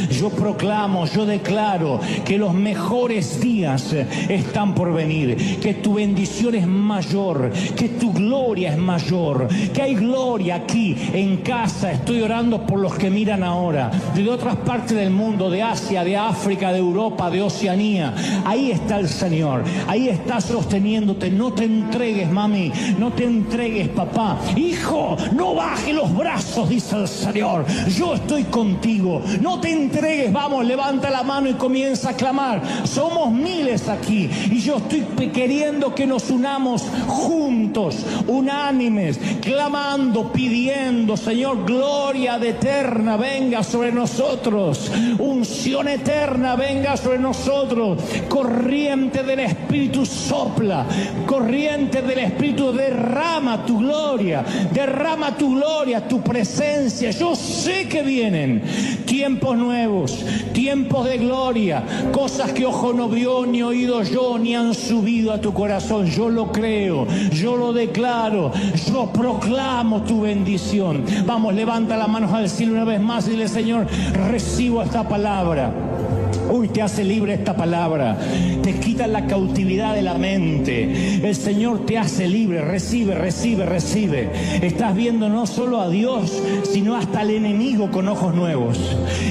Yo proclamo, yo declaro que los mejores días están por venir, que tu bendición es mayor, que tu gloria es mayor, que hay gloria aquí en casa. Estoy orando por los que miran ahora, de otras partes del mundo, de Asia, de África, de Europa, de Oceanía. Ahí está el Señor, ahí está sosteniéndote. No te entregues, mami, no te entregues, papá. Hijo, no baje los brazos, dice el Señor. Yo estoy contigo. No te entregues, vamos, levanta la mano y comienza a clamar. Somos miles aquí y yo estoy queriendo que nos unamos juntos, unánimes, clamando, pidiendo, Señor, gloria de eterna venga sobre nosotros, unción eterna venga sobre nosotros, corriente del Espíritu sopla, corriente del Espíritu derrama tu gloria, tu presencia. Yo sé que vienen tiempos nuevos, tiempos de gloria, cosas que ojo no vio, ni oído yo, ni han subido a tu corazón. Yo lo creo, yo lo declaro, yo proclamo tu bendición. Vamos, levanta las manos al cielo una vez más y dile, Señor, recibo esta palabra. Uy, te hace libre esta palabra, te quita la cautividad de la mente. El Señor te hace libre. Recibe. Estás viendo no solo a Dios, sino hasta al enemigo con ojos nuevos.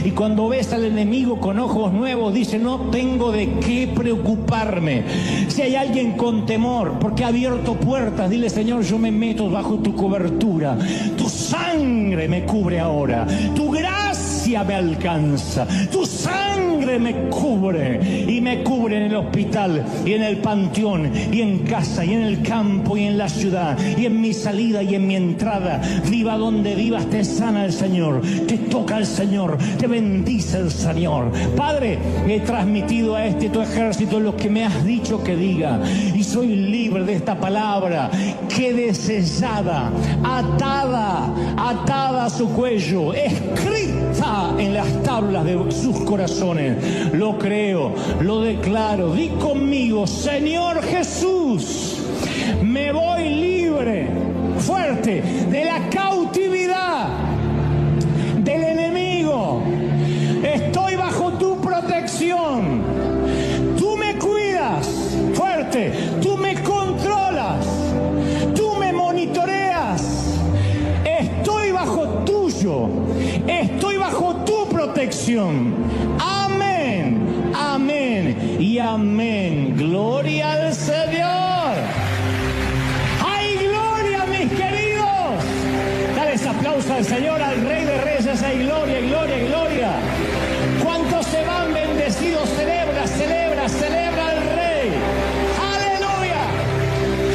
Y cuando ves al enemigo con ojos nuevos, dice, no tengo de qué preocuparme. Si hay alguien con temor porque ha abierto puertas, dile, Señor, yo me meto bajo tu cobertura. Tu sangre me cubre ahora, tu gracia me alcanza, tu sangre me cubre, y me cubre en el hospital y en el panteón y en casa y en el campo y en la ciudad y en mi salida y en mi entrada. Viva donde vivas, te sana el Señor, te toca el Señor, te bendice el Señor. Padre, he transmitido a este tu ejército lo que me has dicho que diga, y soy libre de esta palabra. Quede sellada, atada a su cuello, escrita en las tablas de sus corazones. Lo creo, lo declaro. Di conmigo, Señor Jesús, me voy libre, fuerte, de la cautividad del enemigo. Estoy bajo tu protección. Tú me cuidas, fuerte, tú me controlas. Estoy bajo tu protección. Amén, amén y amén. Gloria al Señor. ¡Hay gloria, mis queridos! Dale aplauso al Señor, al Rey de Reyes. ¡Hay gloria, gloria, gloria! ¿Cuántos se van bendecidos? Celebra, celebra, celebra al Rey. ¡Aleluya!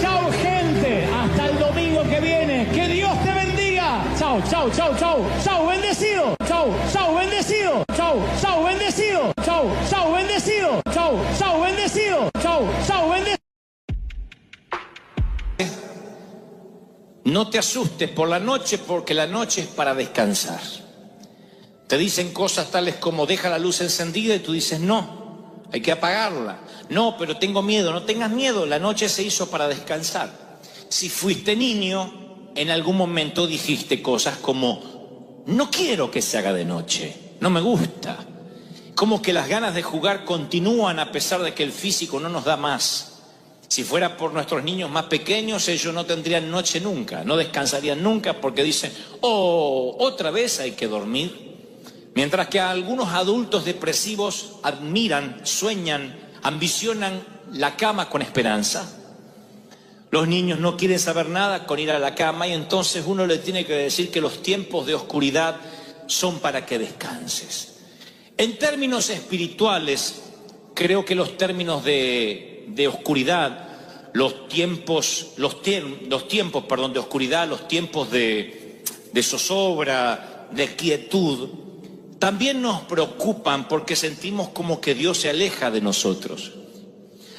Chao, gente. Hasta el domingo que viene. ¡Que Dios te bendiga! Chao, chao, chao, chao. Chao, bendecido. Chao, chao, bendecido. Chao, chao, bendecido. Chao, chao, bendecido. Chao, chao, bendecido. Chao, chao, bendecido. No te asustes por la noche, porque la noche es para descansar. Te dicen cosas tales como deja la luz encendida y tú dices no, hay que apagarla. No, pero tengo miedo. No tengas miedo, la noche se hizo para descansar. Si fuiste niño, en algún momento dijiste cosas como no quiero que se haga de noche, no me gusta. Como que las ganas de jugar continúan a pesar de que el físico no nos da más. Si fuera por nuestros niños más pequeños, ellos no tendrían noche nunca, no descansarían nunca porque dicen, oh, otra vez hay que dormir. Mientras que algunos adultos depresivos admiran, sueñan, ambicionan la cama con esperanza. Los niños no quieren saber nada con ir a la cama y entonces uno le tiene que decir que los tiempos de oscuridad son para que descanses. En términos espirituales, creo que los términos de oscuridad, los tiempos de oscuridad, los tiempos de zozobra, de quietud, también nos preocupan porque sentimos como que Dios se aleja de nosotros.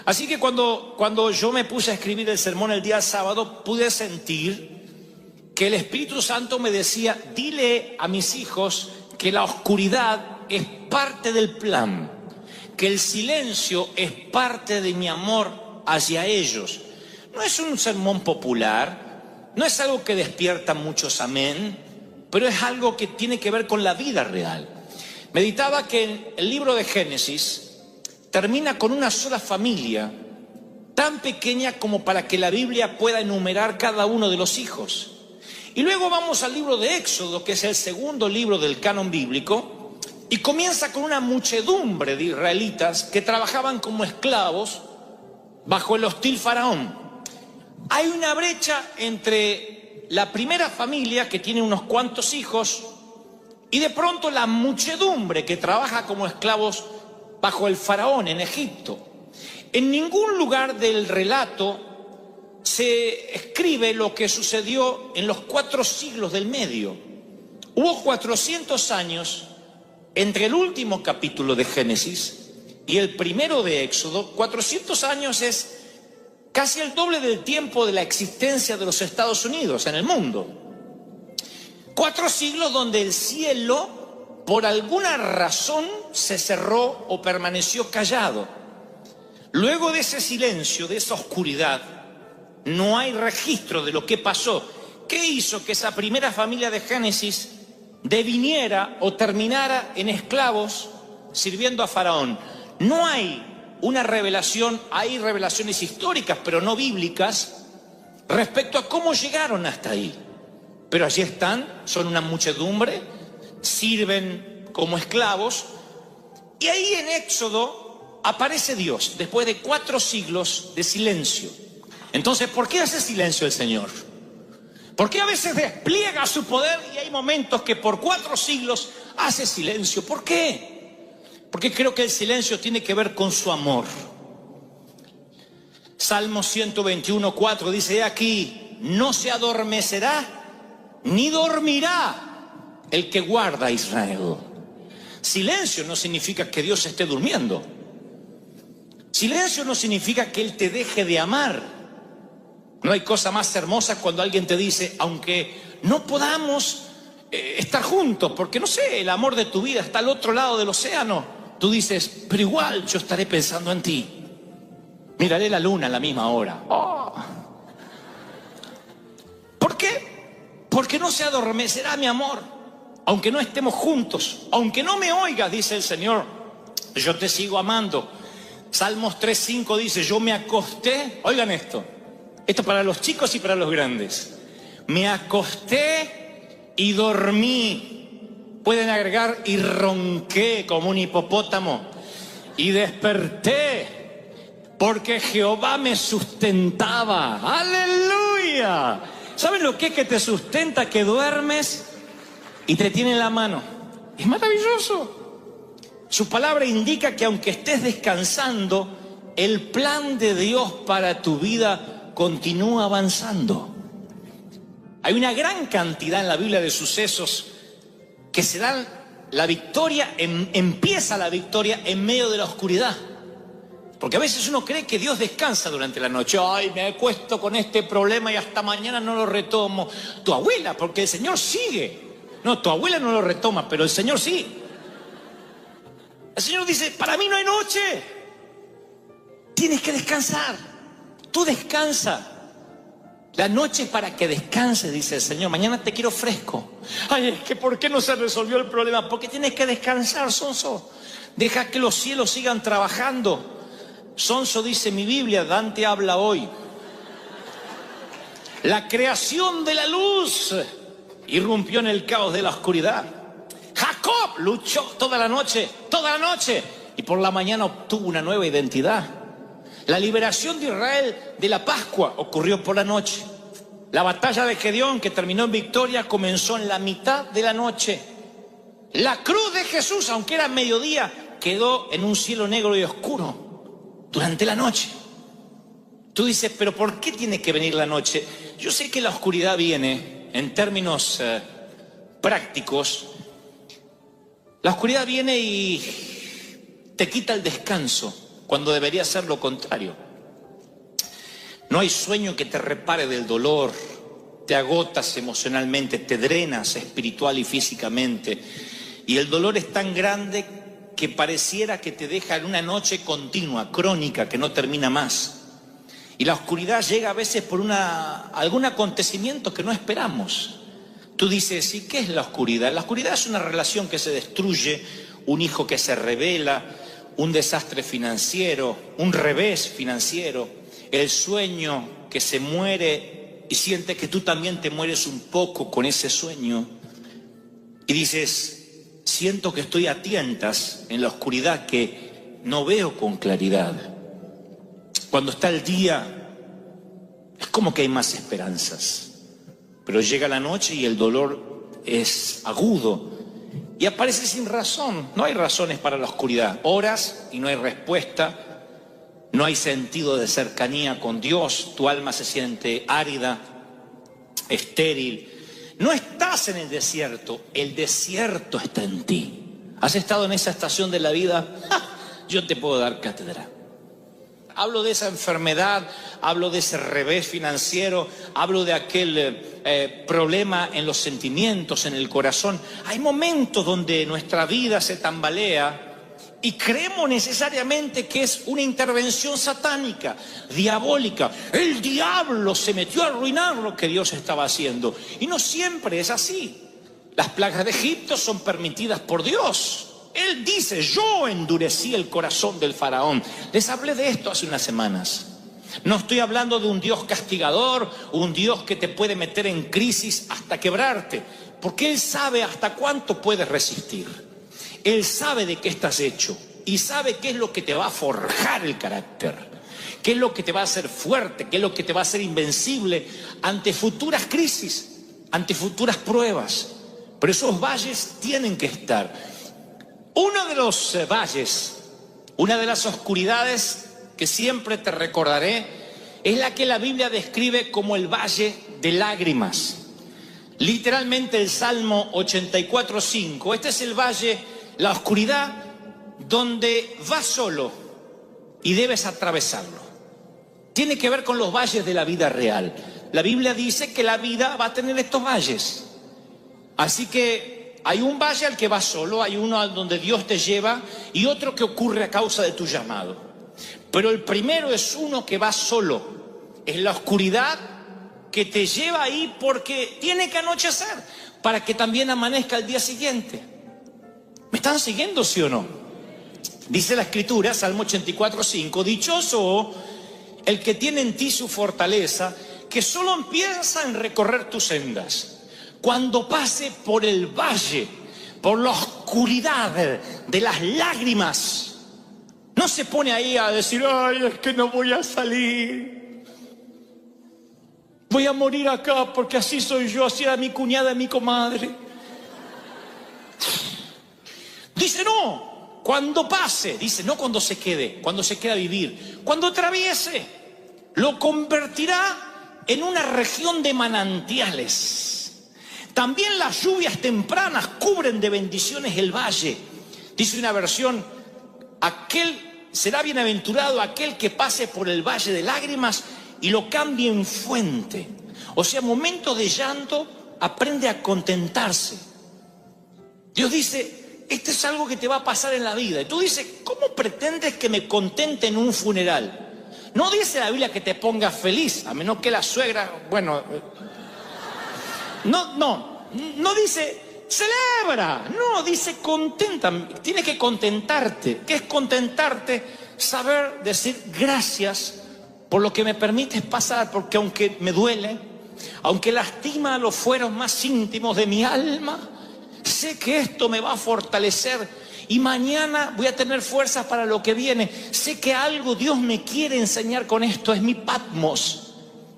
Así que cuando yo me puse a escribir el sermón el día sábado, pude sentir que el Espíritu Santo me decía, dile a mis hijos que la oscuridad es parte del plan, que el silencio es parte de mi amor hacia ellos. No es un sermón popular, no es algo que despierta muchos amén, pero es algo que tiene que ver con la vida real. Meditaba que el libro de Génesis termina con una sola familia, tan pequeña como para que la Biblia pueda enumerar cada uno de los hijos. Y luego vamos al libro de Éxodo, que es el segundo libro del canon bíblico, y comienza con una muchedumbre de israelitas que trabajaban como esclavos bajo el hostil faraón. Hay una brecha entre la primera familia, que tiene unos cuantos hijos, y de pronto la muchedumbre que trabaja como esclavos bajo el faraón en Egipto. En ningún lugar del relato se escribe lo que sucedió en los 4 siglos del medio. Hubo 400 años entre el último capítulo de Génesis y el primero de Éxodo. 400 años es casi el doble del tiempo de la existencia de los Estados Unidos en el mundo. 4 siglos donde el cielo, por alguna razón, se cerró o permaneció callado. Luego de ese silencio, de esa oscuridad, no hay registro de lo que pasó. ¿Qué hizo que esa primera familia de Génesis deviniera o terminara en esclavos sirviendo a Faraón? No hay una revelación, hay revelaciones históricas, pero no bíblicas, respecto a cómo llegaron hasta ahí. Pero allí están, son una muchedumbre, sirven como esclavos, y ahí en Éxodo aparece Dios, después de 4 siglos de silencio. Entonces, ¿por qué hace silencio el Señor? ¿Por qué a veces despliega su poder y hay momentos que por 4 siglos hace silencio? ¿Por qué? Porque creo que el silencio tiene que ver con su amor. Salmo 121:4 dice, he aquí, no se adormecerá ni dormirá el que guarda a Israel. Silencio no significa que Dios esté durmiendo. Silencio no significa que Él te deje de amar. No hay cosa más hermosa cuando alguien te dice, aunque no podamos estar juntos, porque no sé, el amor de tu vida está al otro lado del océano, tú dices, pero igual yo estaré pensando en ti. Miraré la luna a la misma hora. Oh. ¿Por qué? Porque no se adormecerá mi amor, aunque no estemos juntos, aunque no me oigas, dice el Señor, yo te sigo amando. Salmos 3:5 dice, yo me acosté, oigan esto para los chicos y para los grandes, me acosté y dormí, Pueden agregar, y ronqué como un hipopótamo, y desperté, porque Jehová me sustentaba. ¡Aleluya! ¿Saben lo que es que te sustenta? Que duermes y te tiene en la mano. Es maravilloso. Su palabra indica que aunque estés descansando, el plan de Dios para tu vida continúa avanzando. Hay una gran cantidad en la Biblia de sucesos que se dan la victoria, empieza la victoria en medio de la oscuridad. Porque a veces uno cree que Dios descansa durante la noche. Ay, me acuesto con este problema y hasta mañana no lo retomo. Tu abuela, porque el Señor sigue. No, tu abuela no lo retoma, pero el Señor sí. El Señor dice, para mí no hay noche. Tienes que descansar. Tú descansa. La noche es para que descanses, dice el Señor. Mañana te quiero fresco. Ay, es que ¿por qué no se resolvió el problema? Porque tienes que descansar, sonso. Deja que los cielos sigan trabajando. Sonso, dice mi Biblia, Dante habla hoy. La creación de la luz irrumpió en el caos de la oscuridad. Jacob luchó toda la noche, y por la mañana obtuvo una nueva identidad. La liberación de Israel de la Pascua ocurrió por la noche. La batalla de Gedeón, que terminó en victoria, comenzó en la mitad de la noche. La cruz de Jesús, aunque era mediodía, quedó en un cielo negro y oscuro durante la noche. Tú dices, pero ¿por qué tiene que venir la noche? Yo sé que la oscuridad viene, en términos prácticos, la oscuridad viene y te quita el descanso, cuando debería ser lo contrario. No hay sueño que te repare del dolor. Te agotas emocionalmente, te drenas espiritual y físicamente. Y el dolor es tan grande que pareciera que te deja en una noche continua, crónica, que no termina más. Y la oscuridad llega a veces por algún acontecimiento que no esperamos. Tú dices, ¿y qué es la oscuridad? La oscuridad es una relación que se destruye, un hijo que se revela, un desastre financiero, un revés financiero, el sueño que se muere y sientes que tú también te mueres un poco con ese sueño. Y dices, siento que estoy a tientas en la oscuridad, que no veo con claridad. Cuando está el día, es como que hay más esperanzas. Pero llega la noche y el dolor es agudo. Y aparece sin razón. No hay razones para la oscuridad. Oras y no hay respuesta. No hay sentido de cercanía con Dios. Tu alma se siente árida, estéril. No estás en el desierto está en ti. ¿Has estado en esa estación de la vida? Yo te puedo dar cátedra. Hablo de esa enfermedad, hablo de ese revés financiero, hablo de aquel problema en los sentimientos, en el corazón. Hay momentos donde nuestra vida se tambalea y creemos necesariamente que es una intervención satánica, diabólica. El diablo se metió a arruinar lo que Dios estaba haciendo. Y no siempre es así. Las plagas de Egipto son permitidas por Dios. Él dice, yo endurecí el corazón del faraón. Les hablé de esto hace unas semanas. No estoy hablando de un Dios castigador, un Dios que te puede meter en crisis hasta quebrarte, porque Él sabe hasta cuánto puedes resistir. Él sabe de qué estás hecho y sabe qué es lo que te va a forjar el carácter, qué es lo que te va a hacer fuerte, qué es lo que te va a hacer invencible ante futuras crisis, ante futuras pruebas. Pero esos valles tienen que estar. Uno de los valles, una de las oscuridades que siempre te recordaré, es la que la Biblia describe como el valle de lágrimas. Literalmente el Salmo 84:5. Este es el valle, la oscuridad, donde vas solo y debes atravesarlo. Tiene que ver con los valles de la vida real. La Biblia dice que la vida va a tener estos valles. Así que hay un valle al que vas solo, hay uno al donde Dios te lleva y otro que ocurre a causa de tu llamado. Pero el primero es uno que va solo, es la oscuridad que te lleva ahí porque tiene que anochecer para que también amanezca el día siguiente. ¿Me están siguiendo, sí o no? Dice la Escritura, Salmo 84:5, dichoso el que tiene en ti su fortaleza, que solo piensa en recorrer tus sendas. Cuando pase por el valle por la oscuridad de las lágrimas, no se pone ahí a decir, ay, es que no voy a salir, voy a morir acá porque así soy yo, así era mi cuñada y mi comadre. Dice, no, cuando pase, dice, no cuando se quede, cuando se queda a vivir, cuando atraviese, lo convertirá en una región de manantiales. También las lluvias tempranas cubren de bendiciones el valle. Dice una versión, será bienaventurado aquel que pase por el valle de lágrimas y lo cambie en fuente. O sea, momentos de llanto, aprende a contentarse. Dios dice, esto es algo que te va a pasar en la vida. Y tú dices, ¿cómo pretendes que me contente en un funeral? No dice la Biblia que te pongas feliz, a menos que la suegra, bueno, no dice celebra, no, dice contenta, tienes que contentarte. ¿Qué es contentarte? Saber decir gracias por lo que me permites pasar, porque aunque me duele, aunque lastima los fueros más íntimos de mi alma, sé que esto me va a fortalecer y mañana voy a tener fuerzas para lo que viene. Sé que algo Dios me quiere enseñar con esto. Es mi Patmos,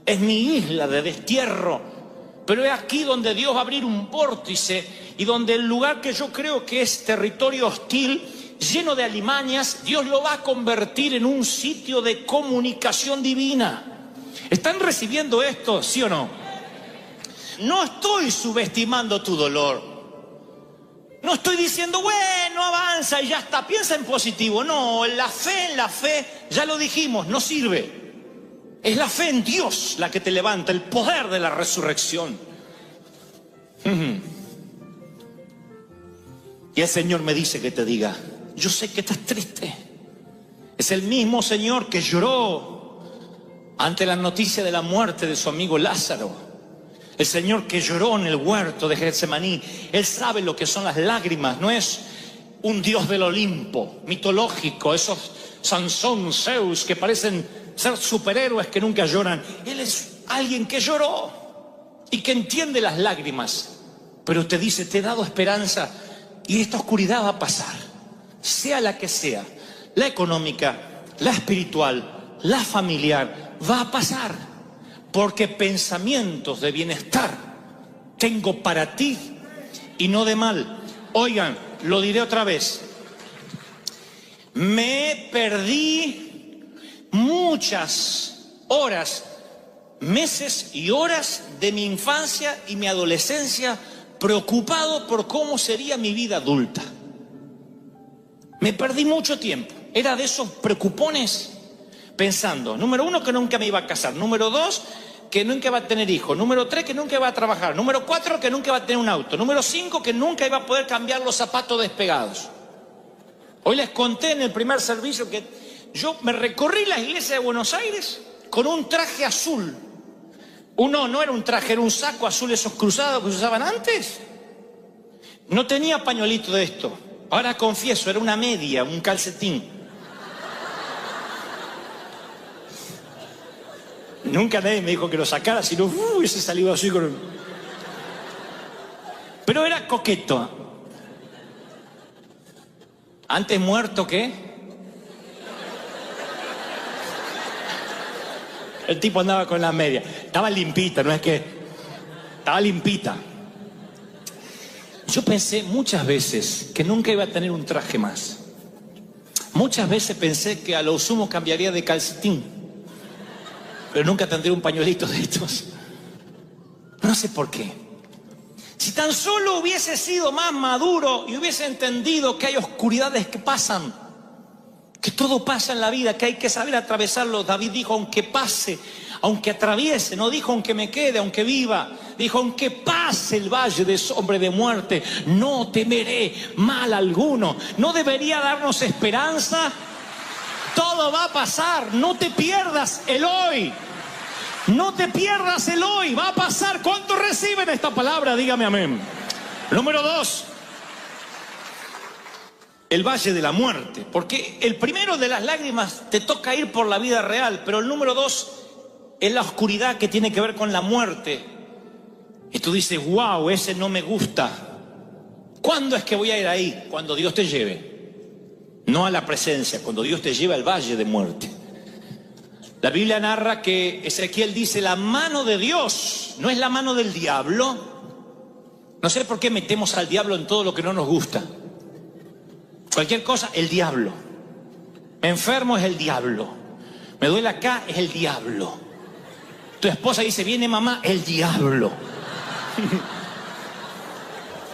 es mi isla de destierro. Pero es aquí donde Dios va a abrir un vórtice y donde el lugar que yo creo que es territorio hostil, lleno de alimañas, Dios lo va a convertir en un sitio de comunicación divina. ¿Están recibiendo esto, sí o no? No estoy subestimando tu dolor. No estoy diciendo, bueno, avanza y ya está, piensa en positivo. No, en la fe, ya lo dijimos, no sirve. Es la fe en Dios la que te levanta, el poder de la resurrección. Y el Señor me dice que te diga, yo sé que estás triste. Es el mismo Señor que lloró ante la noticia de la muerte de su amigo Lázaro. El Señor que lloró en el huerto de Getsemaní. Él sabe lo que son las lágrimas. No es un Dios del Olimpo mitológico, esos Sansón, Zeus que parecen ser superhéroes que nunca lloran. Él es alguien que lloró y que entiende las lágrimas, pero te dice, te he dado esperanza y esta oscuridad va a pasar, sea la que sea, la económica, la espiritual, la familiar, va a pasar. Porque pensamientos de bienestar tengo para ti y no de mal. Oigan, lo diré otra vez. Me perdí muchas horas, meses y horas de mi infancia y mi adolescencia preocupado por cómo sería mi vida adulta. Me perdí mucho tiempo. Era de esos preocupones pensando, número 1, que nunca me iba a casar. Número 2, que nunca iba a tener hijos. Número 3, que nunca iba a trabajar. Número 4, que nunca iba a tener un auto. Número 5, que nunca iba a poder cambiar los zapatos despegados. Hoy les conté en el primer servicio que yo me recorrí la iglesia de Buenos Aires con un traje azul. No era un traje, era un saco azul, esos cruzados que se usaban antes. No tenía pañuelito de esto. Ahora confieso, era una media, un calcetín. Nunca nadie me dijo que lo sacara, sino hubiese salido así con... Pero era coqueto. Antes muerto que... El tipo andaba con la media. Estaba limpita, no es que... Estaba limpita. Yo pensé muchas veces que nunca iba a tener un traje más. Muchas veces pensé que a lo sumo cambiaría de calcetín. Pero nunca tendré un pañuelito de estos. No sé por qué. Si tan solo hubiese sido más maduro y hubiese entendido que hay oscuridades que pasan, que todo pasa en la vida, que hay que saber atravesarlo. David dijo, aunque pase, aunque atraviese, no dijo aunque me quede, aunque viva. Dijo, aunque pase el valle de sombra de muerte, no temeré mal alguno. ¿No debería darnos esperanza? Todo va a pasar, no te pierdas el hoy. No te pierdas el hoy, va a pasar. ¿Cuántos reciben esta palabra? Dígame amén. Número 2, el valle de la muerte. Porque el primero de las lágrimas te toca ir por la vida real, pero el número 2 es la oscuridad que tiene que ver con la muerte. Y tú dices, wow, ese no me gusta. ¿Cuándo es que voy a ir ahí? Cuando Dios te lleve. No a la presencia, cuando Dios te lleva al valle de muerte. La Biblia narra que Ezequiel dice, la mano de Dios no es la mano del diablo. No sé por qué metemos al diablo en todo lo que no nos gusta. Cualquier cosa, el diablo. Me enfermo, es el diablo. Me duele acá, es el diablo. Tu esposa dice, viene mamá, el diablo.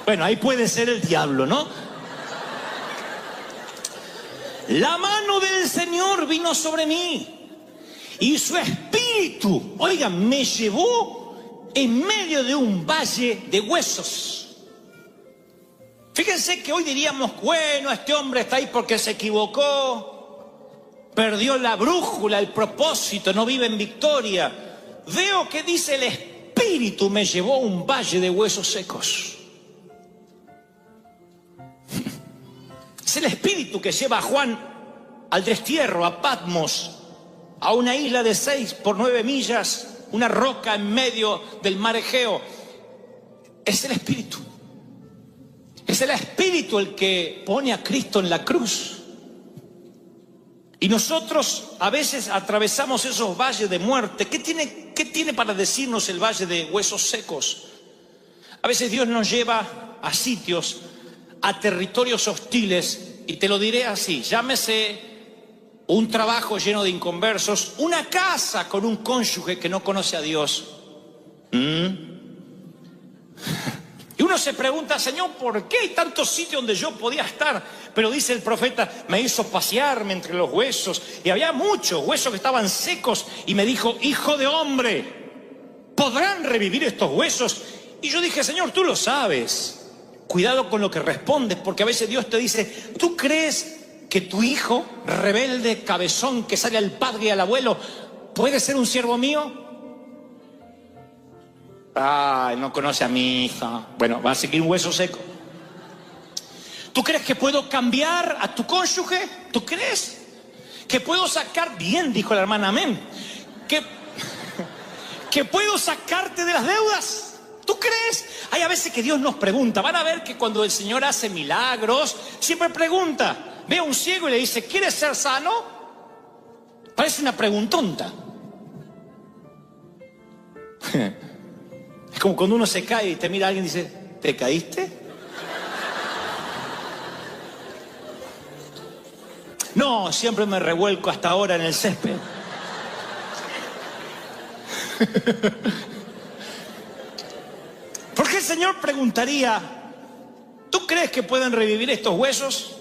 Bueno, ahí puede ser el diablo, ¿no? La mano del Señor vino sobre mí y su espíritu, oigan, me llevó en medio de un valle de huesos. Fíjense que hoy diríamos, bueno, este hombre está ahí porque se equivocó, perdió la brújula, el propósito, no vive en victoria. Veo que dice el espíritu me llevó a un valle de huesos secos. Es el espíritu que lleva a Juan al destierro, a Patmos, a una isla de 6 por 9 millas, una roca en medio del mar Egeo. Es el espíritu. Es el espíritu el que pone a Cristo en la cruz. Y nosotros a veces atravesamos esos valles de muerte. ¿Qué tiene para decirnos el valle de huesos secos? A veces Dios nos lleva a sitios, a territorios hostiles, y te lo diré así, llámese un trabajo lleno de inconversos, una casa con un cónyuge que no conoce a Dios. Y uno se pregunta, Señor, ¿por qué hay tantos sitios donde yo podía estar? Pero dice el profeta, me hizo pasearme entre los huesos, y había muchos huesos que estaban secos, y me dijo, hijo de hombre, ¿podrán revivir estos huesos? Y yo dije, Señor, tú lo sabes. Cuidado con lo que respondes, porque a veces Dios te dice, ¿tú crees que tu hijo, rebelde, cabezón, que sale al padre y al abuelo, puede ser un siervo mío? Ay, no conoce a mi hija. Bueno, va a seguir un hueso seco. ¿Tú crees que puedo cambiar a tu cónyuge? ¿Tú crees que puedo sacar? Bien, dijo la hermana, amén. ¿Que puedo sacarte de las deudas? ¿Tú crees? Hay a veces que Dios nos pregunta. Van a ver que cuando el Señor hace milagros, siempre pregunta. Ve a un ciego y le dice, ¿quieres ser sano? Parece una preguntonta. Es como cuando uno se cae y te mira a alguien y dice, ¿te caíste? No, siempre me revuelco hasta ahora en el césped. ¿Por qué el Señor preguntaría, ¿tú crees que pueden revivir estos huesos?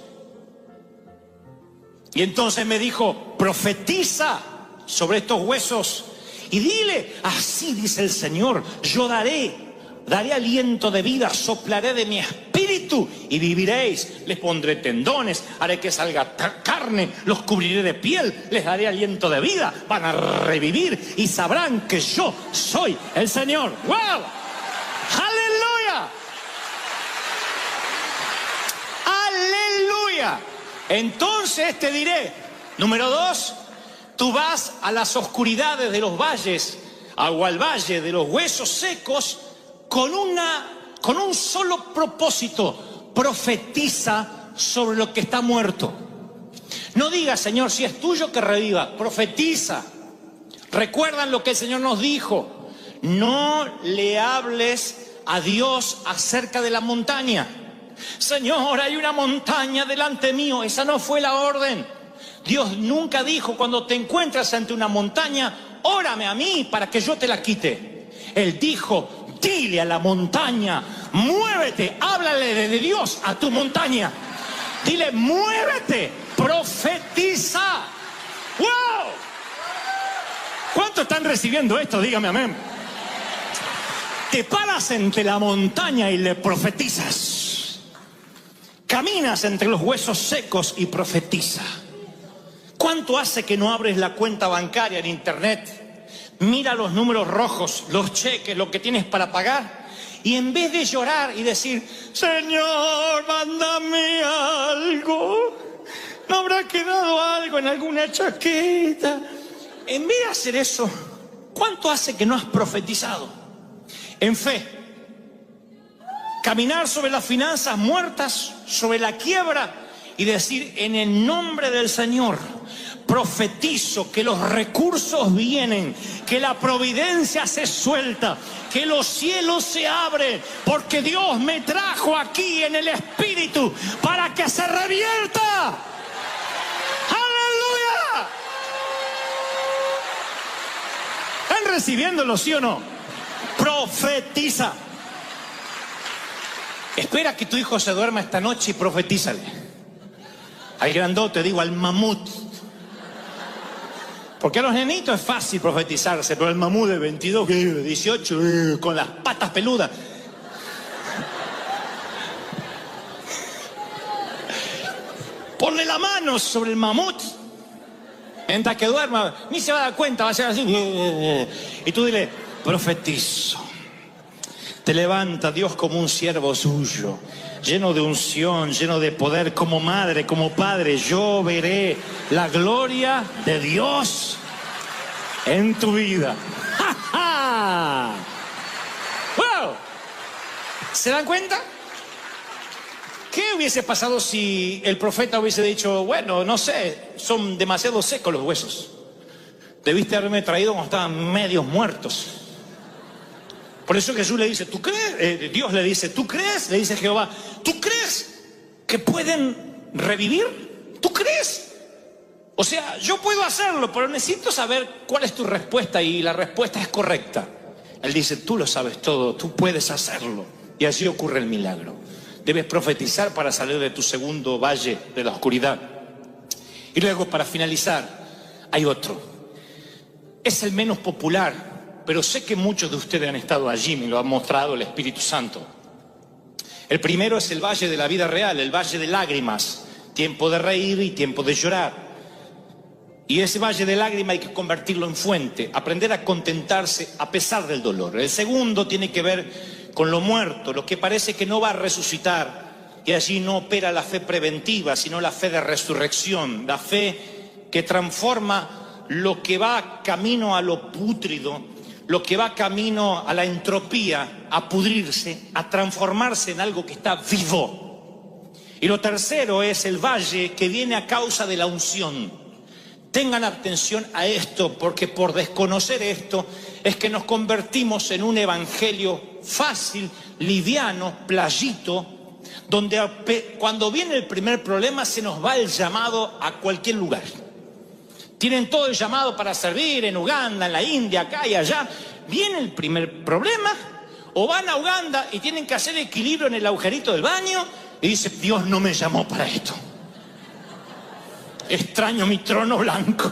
Y entonces me dijo, profetiza sobre estos huesos y dile, así dice el Señor, yo daré aliento de vida, soplaré de mi espíritu y viviréis. Les pondré tendones, haré que salga carne, los cubriré de piel, les daré aliento de vida, van a revivir y sabrán que yo soy el Señor. ¡Wow! ¡Aleluya! ¡Aleluya! Entonces te diré, número 2, tú vas a las oscuridades de los valles, o al valle de los huesos secos, con un solo propósito: profetiza sobre lo que está muerto. No digas, Señor, si es tuyo que reviva, profetiza. Recuerdan lo que el Señor nos dijo: no le hables a Dios acerca de la montaña. Señor, hay una montaña delante mío. Esa no fue la orden. Dios nunca dijo, cuando te encuentras ante una montaña, órame a mí para que yo te la quite. Él dijo, dile a la montaña, muévete, háblale de Dios a tu montaña. Dile, muévete, profetiza. ¡Wow! ¿Cuántos están recibiendo esto? Dígame amén. Te paras entre la montaña y le profetizas. Caminas entre los huesos secos y profetiza. ¿Cuánto hace que no abres la cuenta bancaria en internet? Mira los números rojos, los cheques, lo que tienes para pagar. Y en vez de llorar y decir, Señor, mándame algo, ¿no habrá quedado algo en alguna chaqueta? En vez de hacer eso, ¿cuánto hace que no has profetizado? En fe, caminar sobre las finanzas muertas, sobre la quiebra y decir: en el nombre del Señor profetizo que los recursos vienen, que la providencia se suelta, que los cielos se abren, porque Dios me trajo aquí en el Espíritu para que se revierta. ¡Aleluya! ¿Están recibiéndolo, sí o no? Profetiza. Espera que tu hijo se duerma esta noche y profetízale. Al grandote, digo, al mamut. Porque a los nenitos es fácil profetizarse, pero el mamut de 22, 18, con las patas peludas. Ponle la mano sobre el mamut. Mientras que duerma, ni se va a dar cuenta, va a ser así. Y tú dile: profetizo. Te levanta Dios como un siervo suyo, lleno de unción, lleno de poder, como madre, como padre. Yo veré la gloria de Dios en tu vida. ¡Ja, ja! ¡Wow! ¿Se dan cuenta? ¿Qué hubiese pasado si el profeta hubiese dicho: bueno, no sé, son demasiado secos los huesos, debiste haberme traído cuando estaban medios muertos? Por eso Jesús le dice: ¿tú crees? Dios le dice: ¿tú crees? Le dice Jehová: ¿tú crees que pueden revivir? ¿Tú crees? O sea, yo puedo hacerlo, pero necesito saber cuál es tu respuesta, y la respuesta es correcta. Él dice: tú lo sabes todo, tú puedes hacerlo. Y así ocurre el milagro. Debes profetizar para salir de tu segundo valle de la oscuridad. Y luego, para finalizar, hay otro. Es el menos popular, pero sé que muchos de ustedes han estado allí, me lo ha mostrado el Espíritu Santo. El primero es el valle de la vida real, el valle de lágrimas, tiempo de reír y tiempo de llorar. Y ese valle de lágrimas hay que convertirlo en fuente, aprender a contentarse a pesar del dolor. El segundo tiene que ver con lo muerto, lo que parece que no va a resucitar, y allí no opera la fe preventiva, sino la fe de resurrección, la fe que transforma lo que va camino a lo pútrido, lo que va camino a la entropía, a pudrirse, a transformarse en algo que está vivo. Y lo tercero es el valle que viene a causa de la unción. Tengan atención a esto, porque por desconocer esto es que nos convertimos en un evangelio fácil, liviano, playito, donde cuando viene el primer problema se nos va el llamado a cualquier lugar. Tienen todo el llamado para servir en Uganda, en la India, acá y allá. Viene el primer problema, o van a Uganda y tienen que hacer equilibrio en el agujerito del baño y dicen: Dios no me llamó para esto. Extraño mi trono blanco.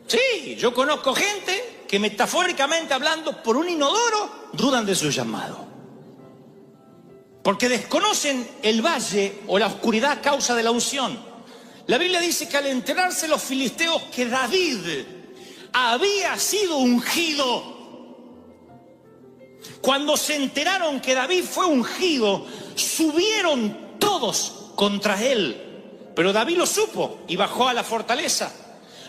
Sí, yo conozco gente que, metafóricamente hablando, por un inodoro, dudan de su llamado. Porque desconocen el valle o la oscuridad a causa de la unción. La Biblia dice que al enterarse los filisteos que David había sido ungido, cuando se enteraron que David fue ungido, subieron todos contra él. Pero David lo supo y bajó a la fortaleza.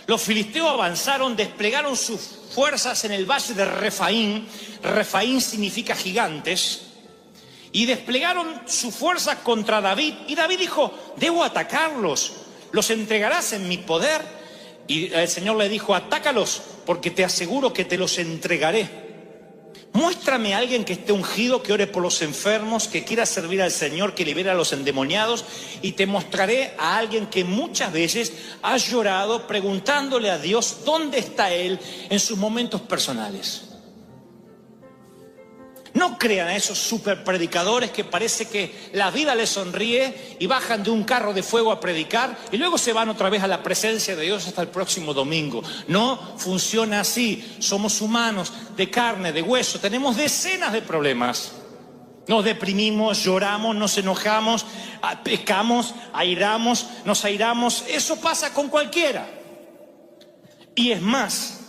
Los filisteos avanzaron, desplegaron sus fuerzas en el valle de Refaín. Refaín significa gigantes. Y desplegaron sus fuerzas contra David. Y David dijo: debo atacarlos, los entregarás en mi poder. Y el Señor le dijo: atácalos, porque te aseguro que te los entregaré. Muéstrame a alguien que esté ungido, que ore por los enfermos, que quiera servir al Señor, que libere a los endemoniados, y te mostraré a alguien que muchas veces ha llorado preguntándole a Dios dónde está Él en sus momentos personales. No crean a esos super predicadores que parece que la vida les sonríe y bajan de un carro de fuego a predicar y luego se van otra vez a la presencia de Dios hasta el próximo domingo. No funciona así. Somos humanos, de carne, de hueso. Tenemos decenas de problemas. Nos deprimimos, lloramos, nos enojamos, pecamos, nos airamos. Eso pasa con cualquiera. Y es más,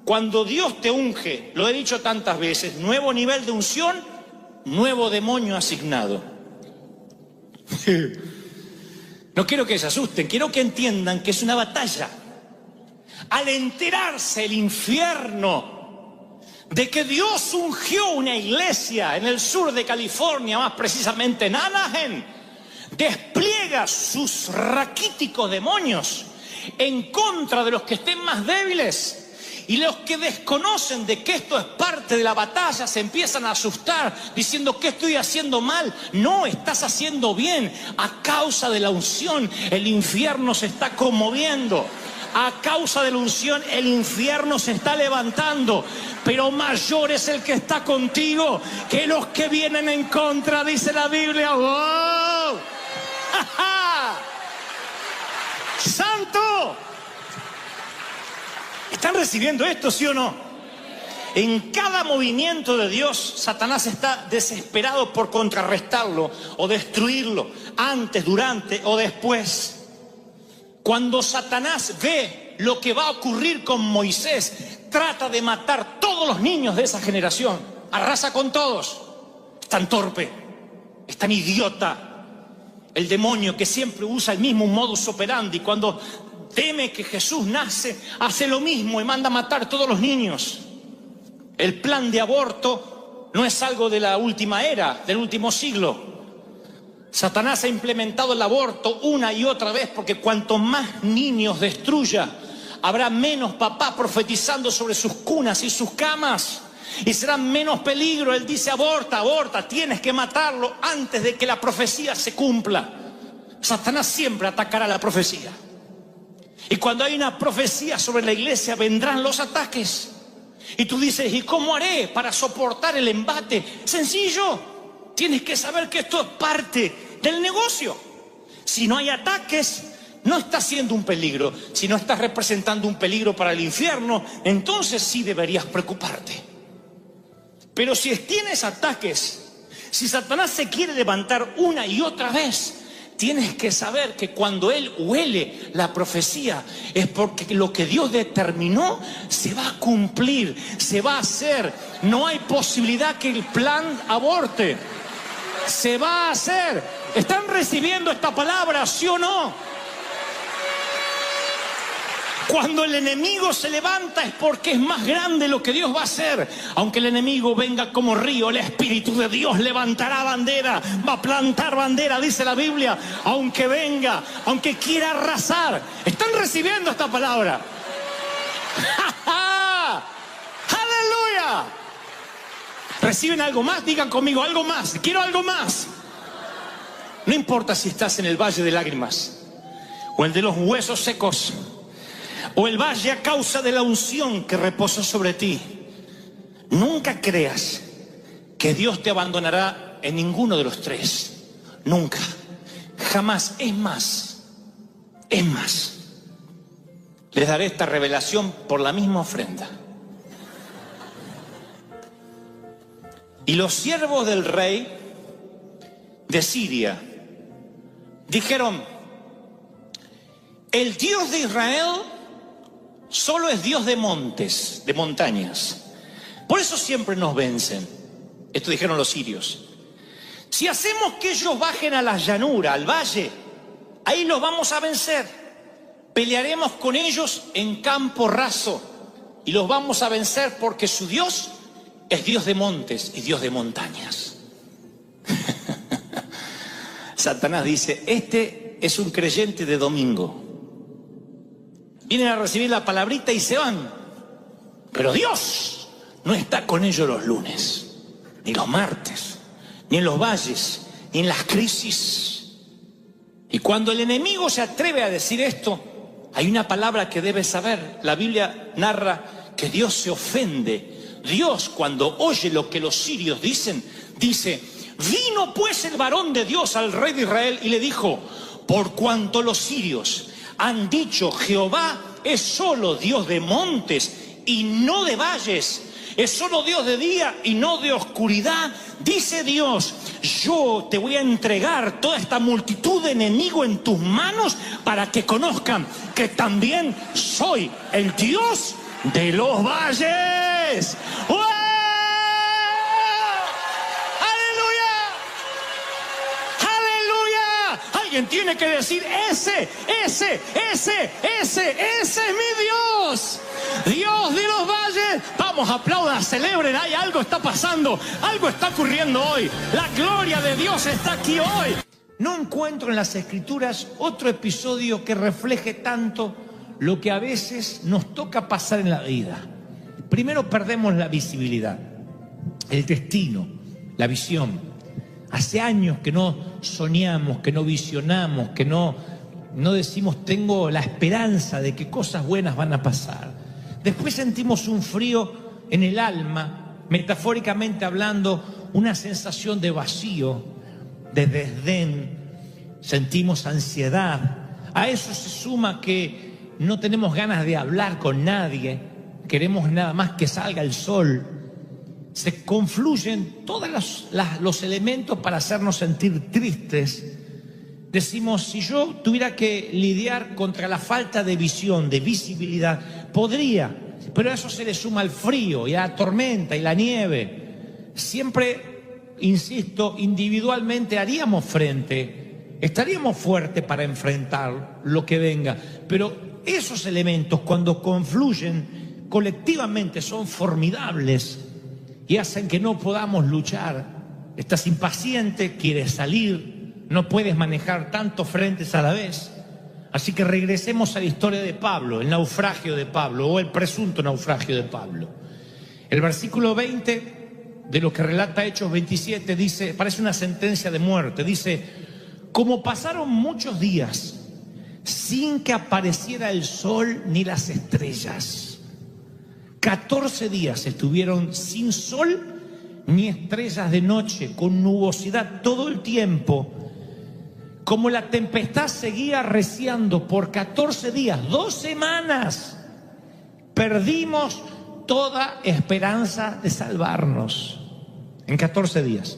cuando Dios te unge, lo he dicho tantas veces, nuevo nivel de unción, nuevo demonio asignado. No quiero que se asusten, quiero que entiendan que es una batalla. Al enterarse el infierno de que Dios ungió una iglesia en el sur de California, más precisamente en Anaheim, despliega sus raquíticos demonios en contra de los que estén más débiles. Y los que desconocen de que esto es parte de la batalla se empiezan a asustar diciendo: ¿qué estoy haciendo mal? No, estás haciendo bien. A causa de la unción el infierno se está conmoviendo. A causa de la unción el infierno se está levantando. Pero mayor es el que está contigo que los que vienen en contra, dice la Biblia. ¡Wow! ¡Ja, ja! ¡Santo! ¿Están recibiendo esto, sí o no? En cada movimiento de Dios, Satanás está desesperado por contrarrestarlo o destruirlo, antes, durante o después. Cuando Satanás ve lo que va a ocurrir con Moisés, trata de matar todos los niños de esa generación. Arrasa con todos. Es tan torpe, es tan idiota. El demonio que siempre usa el mismo modus operandi, cuando teme que Jesús nace, hace lo mismo y manda a matar a todos los niños. El plan de aborto no es algo de la última era, del último siglo. Satanás ha implementado el aborto una y otra vez porque cuanto más niños destruya, habrá menos papá profetizando sobre sus cunas y sus camas. Y será menos peligro. Él dice: aborta, aborta, tienes que matarlo antes de que la profecía se cumpla. Satanás siempre atacará la profecía. Y cuando hay una profecía sobre la iglesia, vendrán los ataques. Y tú dices: ¿y cómo haré para soportar el embate? Sencillo, tienes que saber que esto es parte del negocio. Si no hay ataques, no estás siendo un peligro. Si no estás representando un peligro para el infierno, entonces sí deberías preocuparte. Pero si tienes ataques, si Satanás se quiere levantar una y otra vez, tienes que saber que cuando él huele la profecía es porque lo que Dios determinó se va a cumplir, se va a hacer. No hay posibilidad que el plan aborte. Se va a hacer. ¿Están recibiendo esta palabra, sí o no? Cuando el enemigo se levanta es porque es más grande lo que Dios va a hacer. Aunque el enemigo venga como río, el Espíritu de Dios levantará bandera, va a plantar bandera, dice la Biblia. Aunque venga, aunque quiera arrasar. ¿Están recibiendo esta palabra? ¡Ja, ja! ¡Aleluya! ¿Reciben algo más? Digan conmigo: algo más, quiero algo más. No importa si estás en el valle de lágrimas o el de los huesos secos, o el valle a causa de la unción que reposa sobre ti. Nunca creas que Dios te abandonará en ninguno de los tres. Nunca, jamás. Es más, les daré esta revelación por la misma ofrenda. Y los siervos del rey de Siria dijeron: el Dios de Israel solo es Dios de montes, de montañas. Por eso siempre nos vencen. Esto dijeron los sirios. Si hacemos que ellos bajen a la llanura, al valle, ahí los vamos a vencer. Pelearemos con ellos en campo raso y los vamos a vencer porque su Dios es Dios de montes y Dios de montañas. Satanás dice: este es un creyente de domingo. Vienen a recibir la palabrita y se van. Pero Dios no está con ellos los lunes, ni los martes, ni en los valles, ni en las crisis. Y cuando el enemigo se atreve a decir esto, hay una palabra que debes saber. La Biblia narra que Dios se ofende. Dios, cuando oye lo que los sirios dicen, dice: vino pues el varón de Dios al rey de Israel y le dijo: por cuanto los sirios han dicho Jehová es solo Dios de montes y no de valles, es solo Dios de día y no de oscuridad, dice Dios: yo te voy a entregar toda esta multitud de enemigos en tus manos para que conozcan que también soy el Dios de los valles. ¡Oh! Alguien tiene que decir: ese es mi Dios. Dios de los valles. Vamos, aplaudan, celebren, hay algo está pasando, algo está ocurriendo hoy. La gloria de Dios está aquí hoy. No encuentro en las Escrituras otro episodio que refleje tanto lo que a veces nos toca pasar en la vida. Primero perdemos la visibilidad, el destino, la visión. Hace años que no soñamos, que no visionamos, que no decimos tengo la esperanza de que cosas buenas van a pasar. Después sentimos un frío en el alma, metafóricamente hablando, una sensación de vacío, de desdén, sentimos ansiedad. A eso se suma que no tenemos ganas de hablar con nadie, queremos nada más que salga el sol. Se confluyen todos los elementos para hacernos sentir tristes. Decimos, si yo tuviera que lidiar contra la falta de visión, de visibilidad, podría, pero a eso se le suma el frío y la tormenta y la nieve. Siempre, insisto, individualmente haríamos frente, estaríamos fuertes para enfrentar lo que venga, pero esos elementos cuando confluyen colectivamente son formidables y hacen que no podamos luchar. Estás impaciente, quieres salir, no puedes manejar tantos frentes a la vez. Así que regresemos a la historia de Pablo, el naufragio de Pablo o el presunto naufragio de Pablo. El versículo 20 de lo que relata Hechos 27 dice, parece una sentencia de muerte, dice: como pasaron muchos días sin que apareciera el sol ni las estrellas. 14 días estuvieron sin sol ni estrellas de noche, con nubosidad todo el tiempo. Como la tempestad seguía arreciando por 14 días, 2 semanas, perdimos toda esperanza de salvarnos. En 14 días.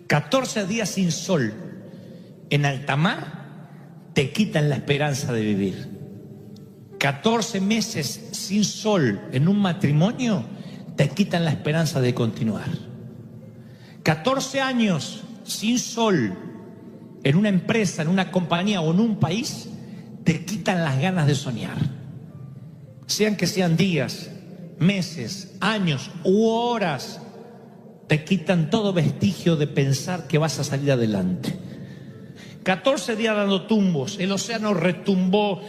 14 días sin sol en alta mar te quitan la esperanza de vivir. 14 meses sin sol en un matrimonio te quitan la esperanza de continuar. 14 años sin sol en una empresa, en una compañía o en un país, te quitan las ganas de soñar. Sean que sean días, meses, años u horas, te quitan todo vestigio de pensar que vas a salir adelante. 14 días dando tumbos, el océano retumbó,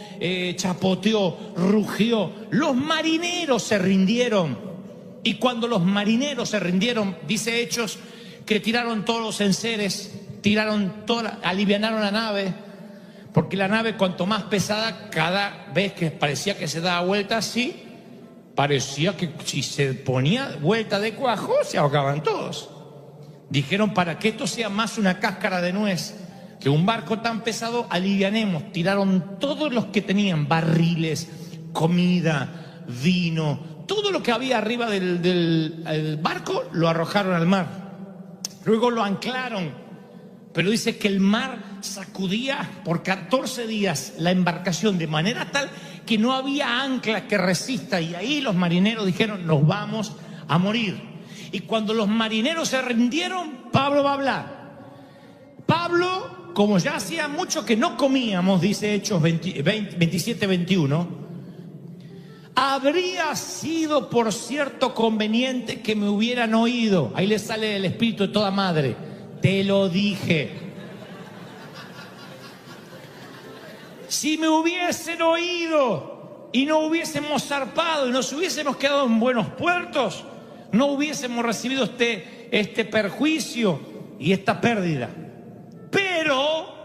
chapoteó, rugió. Los marineros se rindieron. Y cuando los marineros se rindieron, dice Hechos, que tiraron todos los enseres, alivianaron la nave, porque la nave cuanto más pesada, cada vez que parecía que se daba vuelta así, parecía que si se ponía vuelta de cuajo, se ahogaban todos. Dijeron, para que esto sea más una cáscara de nuez que un barco tan pesado, alivianemos. Tiraron todos los que tenían barriles, comida, vino, todo lo que había arriba del barco, lo arrojaron al mar. Luego lo anclaron. Pero dice que el mar sacudía por 14 días la embarcación de manera tal que no había ancla que resista. Y ahí los marineros dijeron, nos vamos a morir. Y cuando los marineros se rindieron, Pablo va a hablar. Pablo, como ya hacía mucho que no comíamos, dice Hechos 27-21, habría sido por cierto conveniente que me hubieran oído. Ahí le sale el espíritu de toda madre. Te lo dije. Si me hubiesen oído y no hubiésemos zarpado y nos hubiésemos quedado en buenos puertos, no hubiésemos recibido este perjuicio y esta pérdida. Pero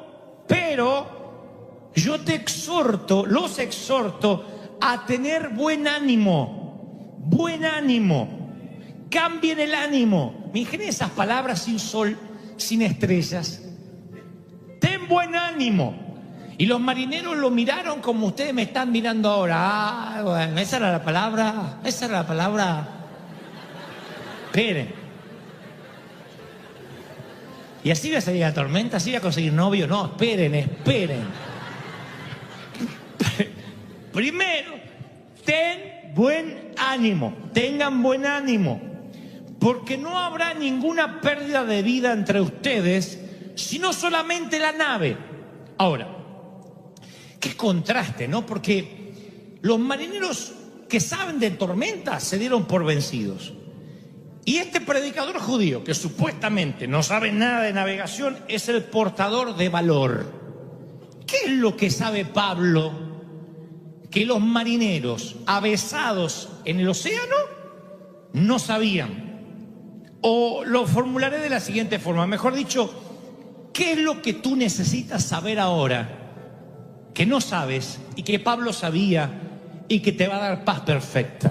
yo los exhorto a tener buen ánimo. Buen ánimo. Cambien el ánimo. Me ingenié esas palabras: sin sol, sin estrellas. Ten buen ánimo. Y los marineros lo miraron como ustedes me están mirando ahora. Ah, bueno, esa era la palabra. Esperen. Y así va a salir la tormenta, así va a conseguir novio. No, esperen. Primero, ten buen ánimo. Tengan buen ánimo. Porque no habrá ninguna pérdida de vida entre ustedes, sino solamente la nave. Ahora, qué contraste, ¿no? Porque los marineros que saben de tormentas se dieron por vencidos. Y este predicador judío, que supuestamente no sabe nada de navegación, es el portador de valor. ¿Qué es lo que sabe Pablo que los marineros avesados en el océano no sabían? O lo formularé de la siguiente forma, mejor dicho, ¿qué es lo que tú necesitas saber ahora que no sabes y que Pablo sabía y que te va a dar paz perfecta?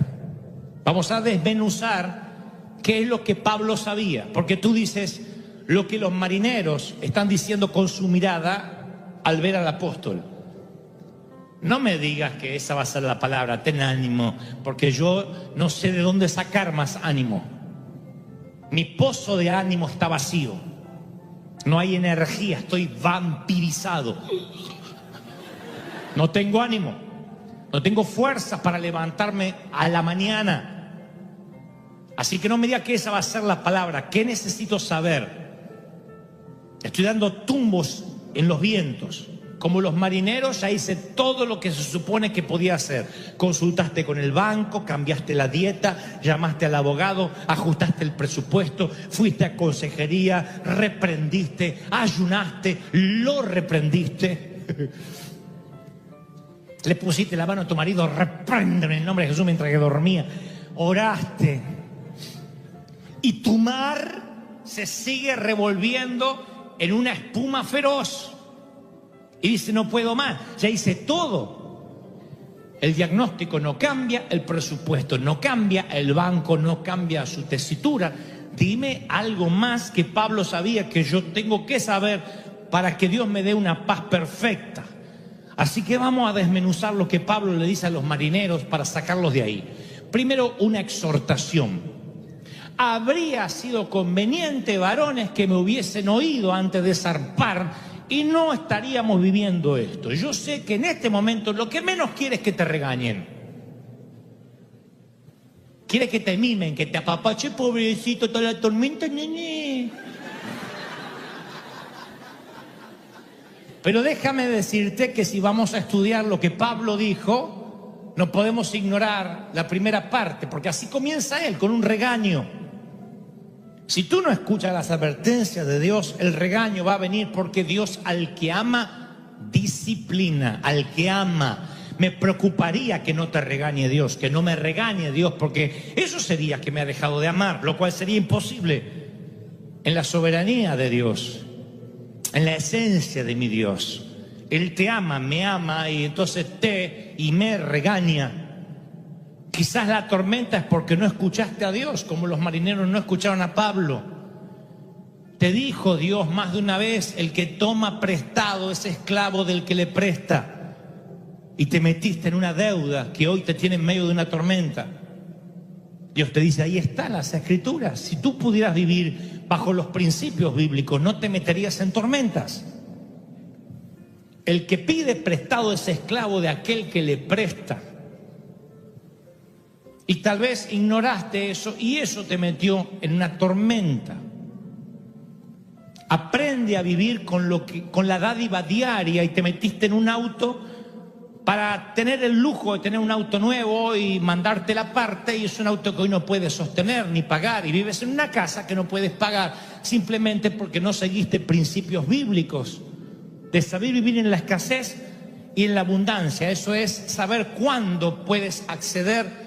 Vamos a desmenuzar qué es lo que Pablo sabía, porque tú dices lo que los marineros están diciendo con su mirada al ver al apóstol. No me digas que esa va a ser la palabra, ten ánimo, porque yo no sé de dónde sacar más ánimo. Mi pozo de ánimo está vacío, no hay energía, estoy vampirizado. No tengo ánimo, no tengo fuerzas para levantarme a la mañana. Así que no me diga que esa va a ser la palabra. ¿Qué necesito saber? Estoy dando tumbos en los vientos. Como los marineros, ya hice todo lo que se supone que podía hacer. Consultaste con el banco, cambiaste la dieta, llamaste al abogado, ajustaste el presupuesto, fuiste a consejería, reprendiste, ayunaste, lo reprendiste. Le pusiste la mano a tu marido, repréndeme en el nombre de Jesús mientras que dormía. Oraste. Y tu mar se sigue revolviendo en una espuma feroz. Y dice, no puedo más, ya hice todo. El diagnóstico no cambia, el presupuesto no cambia, el banco no cambia su tesitura. Dime algo más que Pablo sabía que yo tengo que saber para que Dios me dé una paz perfecta. Así que vamos a desmenuzar lo que Pablo le dice a los marineros para sacarlos de ahí. Primero, una exhortación. Habría sido conveniente, varones, que me hubiesen oído antes de zarpar y no estaríamos viviendo esto. Yo sé que en este momento lo que menos quieres es que te regañen. Quieres que te mimen, que te apapache, pobrecito, toda la tormenta, nene. Pero déjame decirte que si vamos a estudiar lo que Pablo dijo, no podemos ignorar la primera parte, porque así comienza él, con un regaño. Si tú no escuchas las advertencias de Dios, el regaño va a venir, porque Dios al que ama, disciplina, al que ama. Me preocuparía que no te regañe Dios, que no me regañe Dios, porque eso sería que me ha dejado de amar, lo cual sería imposible en la soberanía de Dios, en la esencia de mi Dios. Él te ama, me ama, y entonces me regaña. Quizás la tormenta es porque no escuchaste a Dios, como los marineros no escucharon a Pablo. Te dijo Dios más de una vez, el que toma prestado es esclavo del que le presta. Y te metiste en una deuda que hoy te tiene en medio de una tormenta. Dios te dice, ahí están las escrituras. Si tú pudieras vivir bajo los principios bíblicos, no te meterías en tormentas. El que pide prestado es esclavo de aquel que le presta. Y tal vez ignoraste eso y eso te metió en una tormenta. Aprende a vivir con la dádiva diaria, y te metiste en un auto para tener el lujo de tener un auto nuevo y mandarte la parte, y es un auto que hoy no puedes sostener ni pagar, y vives en una casa que no puedes pagar simplemente porque no seguiste principios bíblicos de saber vivir en la escasez y en la abundancia. Eso es saber cuándo puedes acceder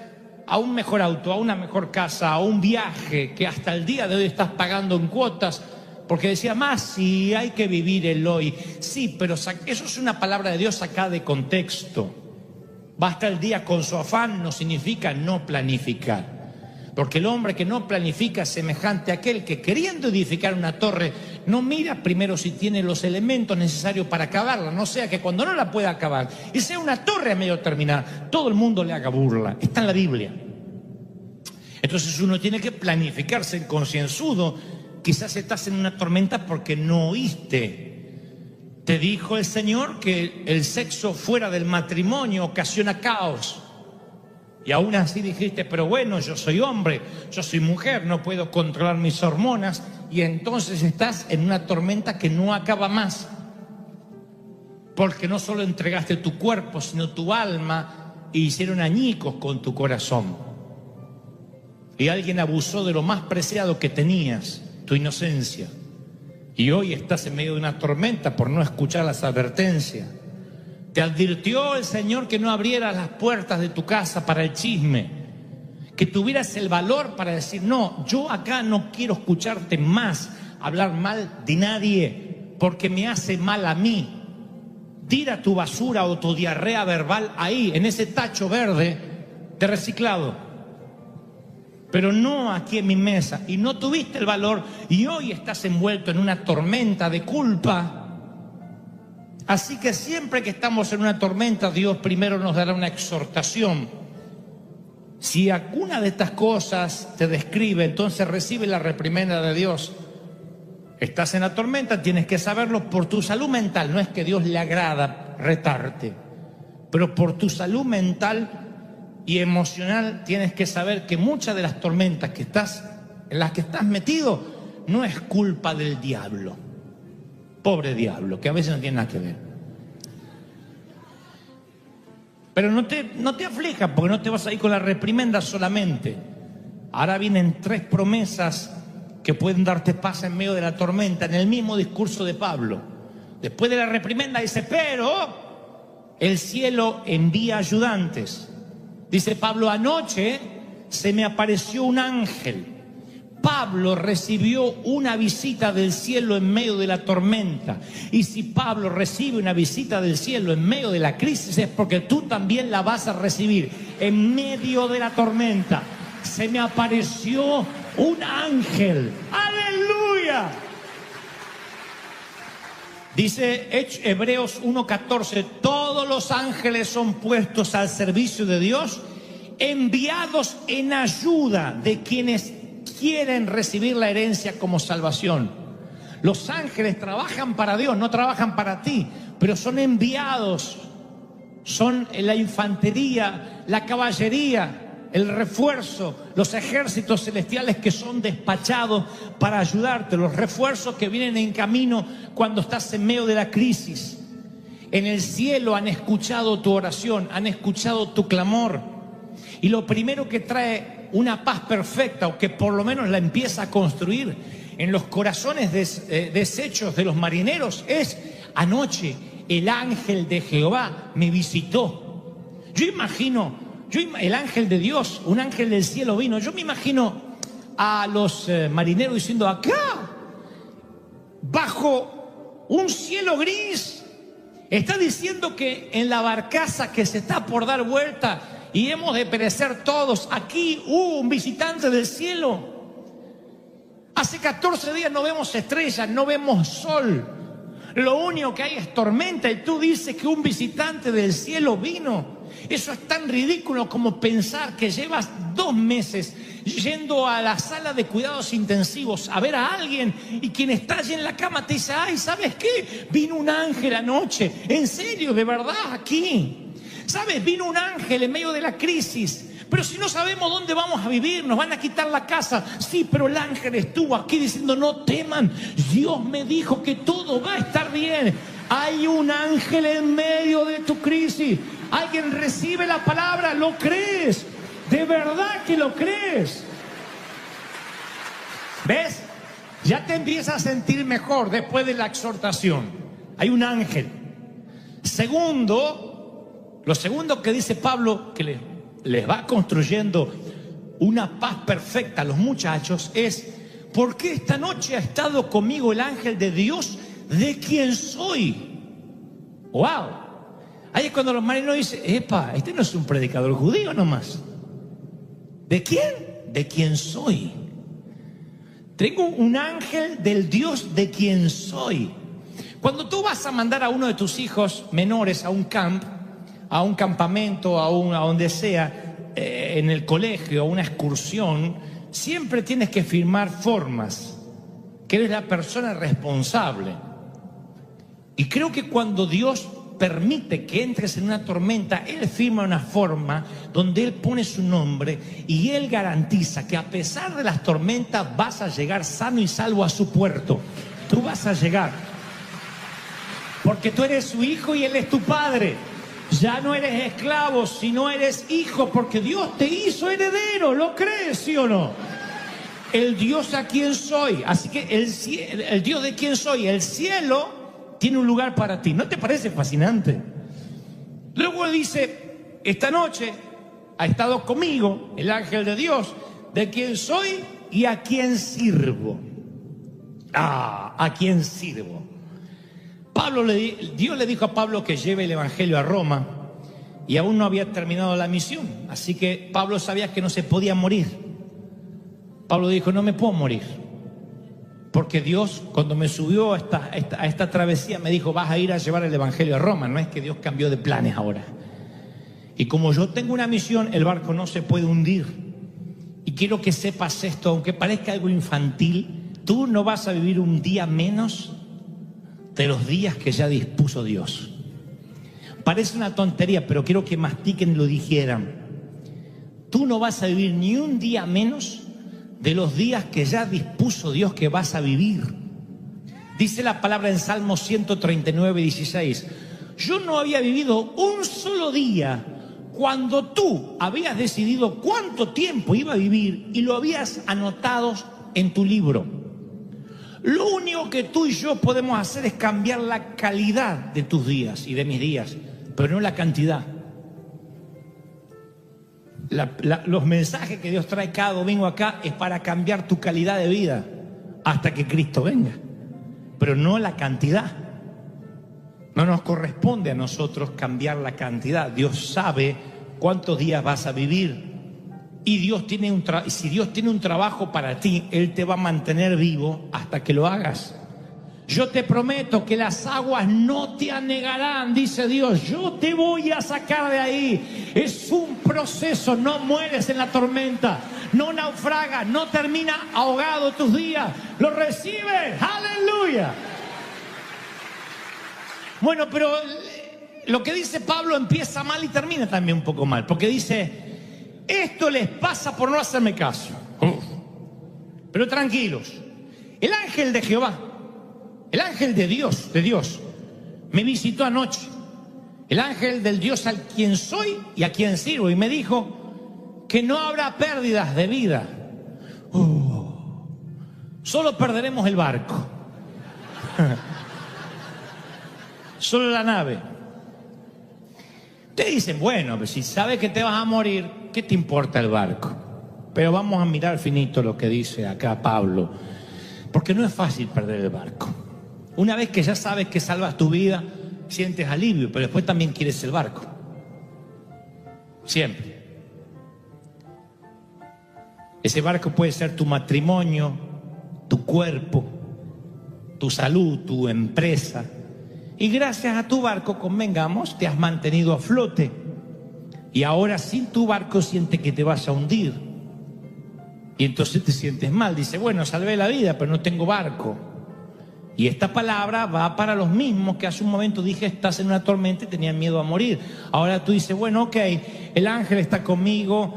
a un mejor auto, a una mejor casa, a un viaje que hasta el día de hoy estás pagando en cuotas, porque decía más, si hay que vivir el hoy. Sí, pero eso es una palabra de Dios sacada de contexto. Basta el día con su afán no significa no planificar. Porque el hombre que no planifica es semejante a aquel que, queriendo edificar una torre, no mira primero si tiene los elementos necesarios para acabarla, no sea que cuando no la pueda acabar y sea una torre a medio terminar, todo el mundo le haga burla. Está en la Biblia. Entonces uno tiene que planificarse concienzudo. Quizás estás en una tormenta porque no oíste. Te dijo el Señor que el sexo fuera del matrimonio ocasiona caos. Y aún así dijiste, pero bueno, yo soy hombre, yo soy mujer, no puedo controlar mis hormonas. Y entonces estás en una tormenta que no acaba más. Porque no solo entregaste tu cuerpo, sino tu alma e hicieron añicos con tu corazón. Y alguien abusó de lo más preciado que tenías, tu inocencia. Y hoy estás en medio de una tormenta por no escuchar las advertencias. Te advirtió el Señor que no abrieras las puertas de tu casa para el chisme, que tuvieras el valor para decir: no, yo acá no quiero escucharte más hablar mal de nadie, porque me hace mal a mí. Tira tu basura o tu diarrea verbal ahí, en ese tacho verde de reciclado, pero no aquí en mi mesa. Y no tuviste el valor y hoy estás envuelto en una tormenta de culpa. Así que siempre que estamos en una tormenta, Dios primero nos dará una exhortación. Si alguna de estas cosas te describe, entonces recibe la reprimenda de Dios. Estás en la tormenta, tienes que saberlo por tu salud mental. No es que Dios le agrada retarte, pero por tu salud mental y emocional tienes que saber que muchas de las tormentas en las que estás metido no es culpa del diablo. Pobre diablo, que a veces no tiene nada que ver. Pero no te aflijas, porque no te vas a ir con la reprimenda solamente. Ahora vienen 3 promesas que pueden darte paz en medio de la tormenta, en el mismo discurso de Pablo. Después de la reprimenda dice: pero el cielo envía ayudantes. Dice Pablo: anoche se me apareció un ángel. Pablo recibió una visita del cielo en medio de la tormenta. Y si Pablo recibe una visita del cielo en medio de la crisis, es porque tú también la vas a recibir en medio de la tormenta. Se me apareció un ángel. ¡Aleluya! Dice Hebreos 1:14: todos los ángeles son puestos al servicio de Dios, enviados en ayuda de quienes quieren recibir la herencia como salvación. Los ángeles trabajan para Dios, no trabajan para ti, pero son enviados. Son la infantería, la caballería, el refuerzo, los ejércitos celestiales que son despachados para ayudarte, los refuerzos que vienen en camino cuando estás en medio de la crisis. En el cielo han escuchado tu oración, han escuchado tu clamor, y lo primero que trae una paz perfecta, o que por lo menos la empieza a construir en los corazones deshechos de los marineros, es: anoche el ángel de Jehová me visitó. Yo imagino, el ángel de Dios, un ángel del cielo vino. Yo me imagino a los marineros diciendo: acá, bajo un cielo gris, está diciendo que en la barcaza que se está por dar vuelta y hemos de perecer todos, aquí hubo un visitante del cielo. Hace 14 días no vemos estrellas, no vemos sol, lo único que hay es tormenta, y tú dices que un visitante del cielo vino. Eso es tan ridículo como pensar que llevas 2 meses yendo a la sala de cuidados intensivos a ver a alguien, y quien está allí en la cama te dice: ay, ¿sabes qué? Vino un ángel anoche. En serio, de verdad, aquí. ¿Sabes? Vino un ángel en medio de la crisis. Pero si no sabemos dónde vamos a vivir, nos van a quitar la casa. Sí, pero el ángel estuvo aquí diciendo: no teman, Dios me dijo que todo va a estar bien. Hay un ángel en medio de tu crisis. Alguien recibe la palabra, ¿lo crees? ¿De verdad que lo crees? ¿Ves? Ya te empiezas a sentir mejor después de la exhortación. Hay un ángel. Lo segundo que dice Pablo, que les va construyendo una paz perfecta a los muchachos, es: porque esta noche ha estado conmigo el ángel de Dios, de quien soy. ¡Wow! Ahí es cuando los marineros dicen: epa, este no es un predicador judío nomás. ¿De quién? De quien soy. Tengo un ángel del Dios de quien soy. Cuando tú vas a mandar a uno de tus hijos menores a un camp, a un campamento, a donde sea, en el colegio, a una excursión, siempre tienes que firmar formas, que eres la persona responsable. Y creo que cuando Dios permite que entres en una tormenta, Él firma una forma donde Él pone su nombre, y Él garantiza que a pesar de las tormentas vas a llegar sano y salvo a su puerto. Tú vas a llegar, porque tú eres su hijo y Él es tu padre. Ya no eres esclavo, sino eres hijo, porque Dios te hizo heredero. ¿Lo crees, sí o no? El Dios a quien soy. Así que el Dios de quien soy, el cielo, tiene un lugar para ti. ¿No te parece fascinante? Luego dice, esta noche ha estado conmigo el ángel de Dios, de quien soy y a quien sirvo. ¿A quién sirvo? Dios le dijo a Pablo que lleve el evangelio a Roma y aún no había terminado la misión. Así que Pablo sabía que no se podía morir. Pablo dijo, no me puedo morir. Porque Dios, cuando me subió a esta travesía, me dijo, vas a ir a llevar el evangelio a Roma. No es que Dios cambió de planes ahora. Y como yo tengo una misión, el barco no se puede hundir. Y quiero que sepas esto, aunque parezca algo infantil, tú no vas a vivir un día menos de los días que ya dispuso Dios. Parece una tontería, pero quiero que mastiquen y lo dijeran. Tú no vas a vivir ni un día menos de los días que ya dispuso Dios que vas a vivir. Dice la palabra en Salmo 139, 16. Yo no había vivido un solo día cuando tú habías decidido cuánto tiempo iba a vivir y lo habías anotado en tu libro. Lo único que tú y yo podemos hacer es cambiar la calidad de tus días y de mis días, pero no la cantidad. Los mensajes que Dios trae cada domingo acá es para cambiar tu calidad de vida hasta que Cristo venga, pero no la cantidad. No nos corresponde a nosotros cambiar la cantidad. Dios sabe cuántos días vas a vivir. Y si Dios tiene un trabajo para ti, Él te va a mantener vivo hasta que lo hagas. Yo te prometo que las aguas no te anegarán, dice Dios. Yo te voy a sacar de ahí. Es un proceso, no mueres en la tormenta, no naufragas, no termina ahogado tus días. Lo recibes, aleluya. Bueno, pero lo que dice Pablo empieza mal y termina también un poco mal, porque dice, esto les pasa por no hacerme caso. Pero tranquilos, el ángel de Jehová, el ángel de Dios, me visitó anoche. El ángel del Dios al quien soy y a quien sirvo, y me dijo que no habrá pérdidas de vida. Solo perderemos el barco. Solo la nave. Te dicen, bueno, pues si sabes que te vas a morir, ¿qué te importa el barco? Pero vamos a mirar finito lo que dice acá Pablo, porque no es fácil perder el barco. Una vez que ya sabes que salvas tu vida, sientes alivio, pero después también quieres el barco. Siempre. Ese barco puede ser tu matrimonio, tu cuerpo, tu salud, tu empresa. Y gracias a tu barco, convengamos, te has mantenido a flote. Y ahora sin tu barco sientes que te vas a hundir. Y entonces te sientes mal. Dice, bueno, salvé la vida, pero no tengo barco. Y esta palabra va para los mismos que hace un momento dije, estás en una tormenta y tenían miedo a morir. Ahora tú dices, bueno, ok, el ángel está conmigo,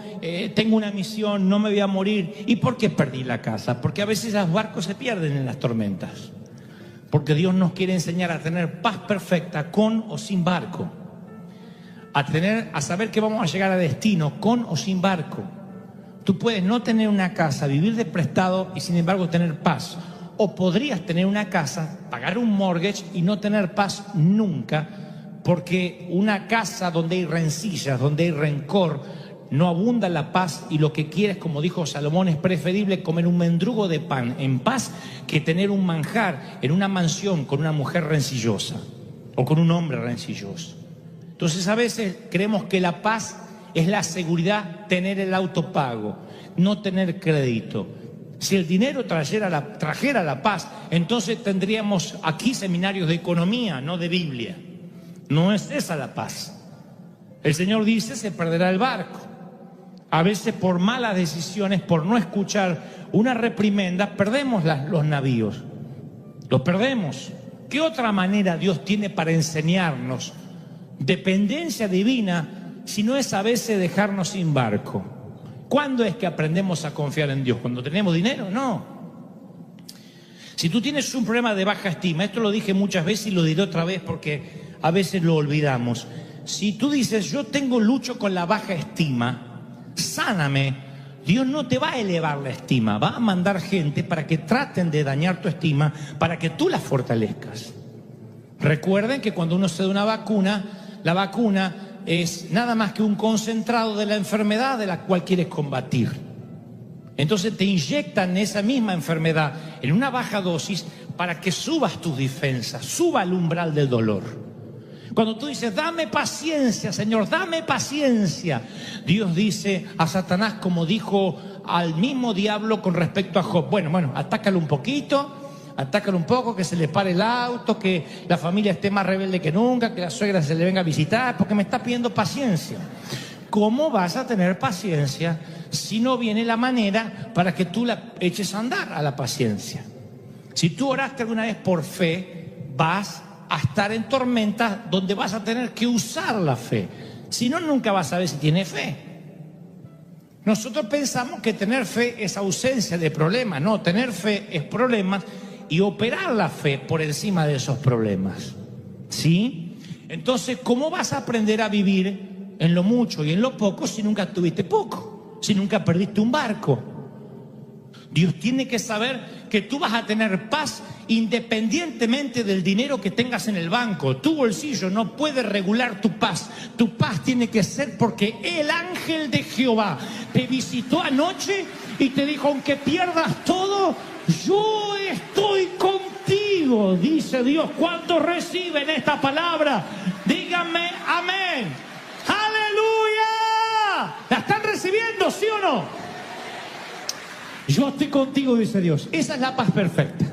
tengo una misión, no me voy a morir. ¿Y por qué perdí la casa? Porque a veces los barcos se pierden en las tormentas. Porque Dios nos quiere enseñar a tener paz perfecta con o sin barco. A saber que vamos a llegar a destino con o sin barco. Tú puedes no tener una casa, vivir de prestado y sin embargo tener paz. O podrías tener una casa, pagar un mortgage y no tener paz nunca, porque una casa donde hay rencillas, donde hay rencor, no abunda la paz, y lo que quieres, como dijo Salomón, es preferible comer un mendrugo de pan en paz que tener un manjar en una mansión con una mujer rencillosa o con un hombre rencilloso. Entonces a veces creemos que la paz es la seguridad, tener el auto pago, no tener crédito. Si el dinero trajera la paz, entonces tendríamos aquí seminarios de economía, no de Biblia. No es esa la paz. El Señor dice, se perderá el barco. A veces por malas decisiones, por no escuchar una reprimenda, perdemos los navíos. Los perdemos. ¿Qué otra manera Dios tiene para enseñarnos dependencia divina si no es a veces dejarnos sin barco? ¿Cuándo es que aprendemos a confiar en Dios? ¿Cuando tenemos dinero? No. Si tú tienes un problema de baja estima, esto lo dije muchas veces y lo diré otra vez porque a veces lo olvidamos. si tú dices, yo lucho con la baja estima, sáname, Dios no te va a elevar la estima, va a mandar gente para que traten de dañar tu estima, para que tú la fortalezcas. Recuerden que cuando uno se da una vacuna, la vacuna es nada más que un concentrado de la enfermedad de la cual quieres combatir. Entonces te inyectan esa misma enfermedad en una baja dosis para que subas tus defensas, suba el umbral del dolor. Cuando tú dices, dame paciencia, Señor, dame paciencia, Dios dice a Satanás, como dijo al mismo diablo con respecto a Job, bueno, atácalo un poquito, atácalo un poco, que se le pare el auto, que la familia esté más rebelde que nunca, que la suegra se le venga a visitar, porque me está pidiendo paciencia. ¿Cómo vas a tener paciencia si no viene la manera para que tú la eches a andar a la paciencia? Si tú oraste alguna vez por fe, vas a estar en tormentas donde vas a tener que usar la fe. Si no, nunca vas a ver si tienes fe. Nosotros pensamos que tener fe es ausencia de problemas. No, tener fe es problemas y operar la fe por encima de esos problemas. ¿Sí? Entonces, ¿cómo vas a aprender a vivir en lo mucho y en lo poco si nunca tuviste poco? Si nunca perdiste un barco. Dios tiene que saber que tú vas a tener paz independientemente del dinero que tengas en el banco. Tu bolsillo no puede regular tu paz. Tu paz tiene que ser porque el ángel de Jehová te visitó anoche y te dijo, aunque pierdas todo, yo estoy contigo, dice Dios. ¿Cuántos reciben esta palabra? Díganme amén. ¡Aleluya! ¿La están recibiendo, sí o no? Yo estoy contigo, dice Dios. Esa es la paz perfecta.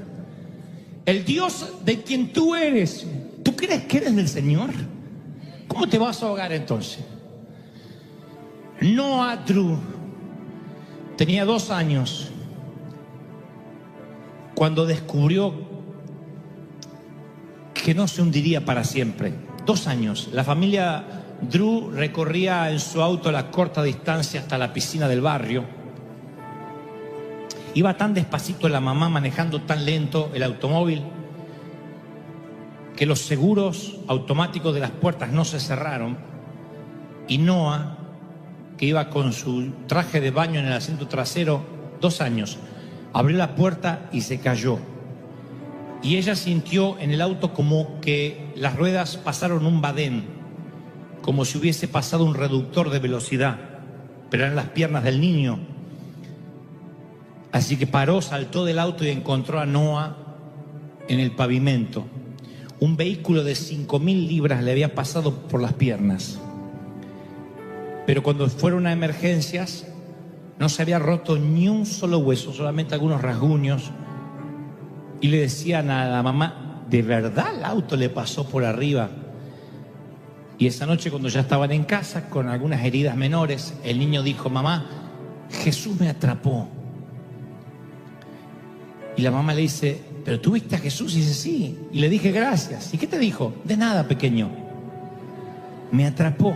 El Dios de quien tú eres, ¿tú crees que eres del Señor? ¿Cómo te vas a ahogar entonces? Noah Drew tenía 2 años cuando descubrió que no se hundiría para siempre. 2 años. La familia Drew recorría en su auto la corta distancia hasta la piscina del barrio. Iba tan despacito la mamá manejando tan lento el automóvil que los seguros automáticos de las puertas no se cerraron y Noah, que iba con su traje de baño en el asiento trasero, 2 años, abrió la puerta y se cayó. Y ella sintió en el auto como que las ruedas pasaron un badén, como si hubiese pasado un reductor de velocidad, pero eran las piernas del niño. Así que paró, saltó del auto y encontró a Noah en el pavimento. Un vehículo de 5.000 libras le había pasado por las piernas. Pero cuando fueron a emergencias, no se había roto ni un solo hueso, solamente algunos rasguños. Y le decían a la mamá, ¿de verdad el auto le pasó por arriba? Y esa noche, cuando ya estaban en casa, con algunas heridas menores, el niño dijo, mamá, Jesús me atrapó. Y la mamá le dice, ¿pero tú viste a Jesús? Y dice, sí. Y le dije, gracias. ¿Y qué te dijo? De nada, pequeño. Me atrapó.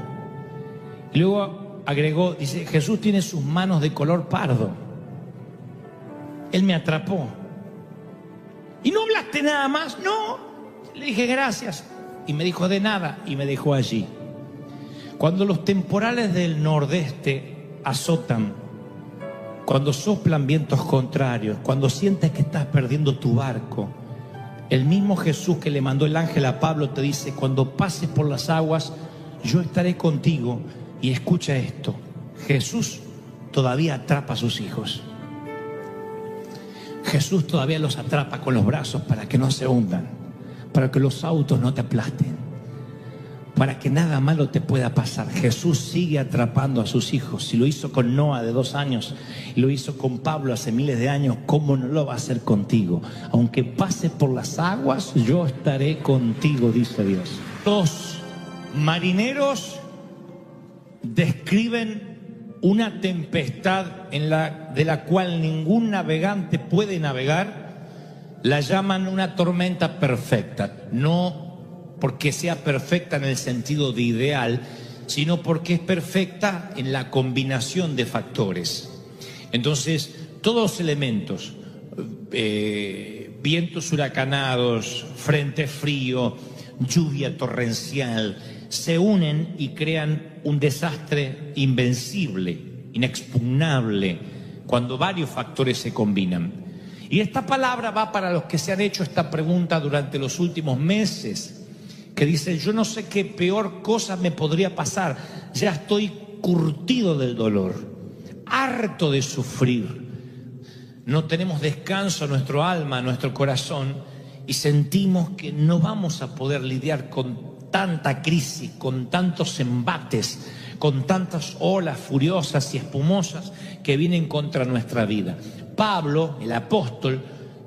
Y luego agregó, dice, Jesús tiene sus manos de color pardo. Él me atrapó. ¿Y no hablaste nada más? No. Le dije, gracias. Y me dijo, de nada. Y me dejó allí. Cuando los temporales del nordeste azotan, cuando soplan vientos contrarios, cuando sientes que estás perdiendo tu barco, el mismo Jesús que le mandó el ángel a Pablo te dice, cuando pases por las aguas, yo estaré contigo. Y escucha esto, Jesús todavía atrapa a sus hijos. Jesús todavía los atrapa con los brazos para que no se hundan, para que los autos no te aplasten, para que nada malo te pueda pasar. Jesús sigue atrapando a sus hijos. Si lo hizo con Noah de 2 años y lo hizo con Pablo hace miles de años, ¿cómo no lo va a hacer contigo? Aunque pases por las aguas, yo estaré contigo, dice Dios. Los marineros describen una tempestad de la cual ningún navegante puede navegar. La llaman una tormenta perfecta, no porque sea perfecta en el sentido de ideal, sino porque es perfecta en la combinación de factores. Entonces, todos los elementos, vientos huracanados, frente frío, lluvia torrencial, se unen y crean un desastre invencible, inexpugnable, cuando varios factores se combinan. Y esta palabra va para los que se han hecho esta pregunta durante los últimos meses, que dicen: yo no sé qué peor cosa me podría pasar, ya estoy curtido del dolor, harto de sufrir. No tenemos descanso en nuestro alma, en nuestro corazón, y sentimos que no vamos a poder lidiar con tanta crisis, con tantos embates, con tantas olas furiosas y espumosas que vienen contra nuestra vida. Pablo, el apóstol,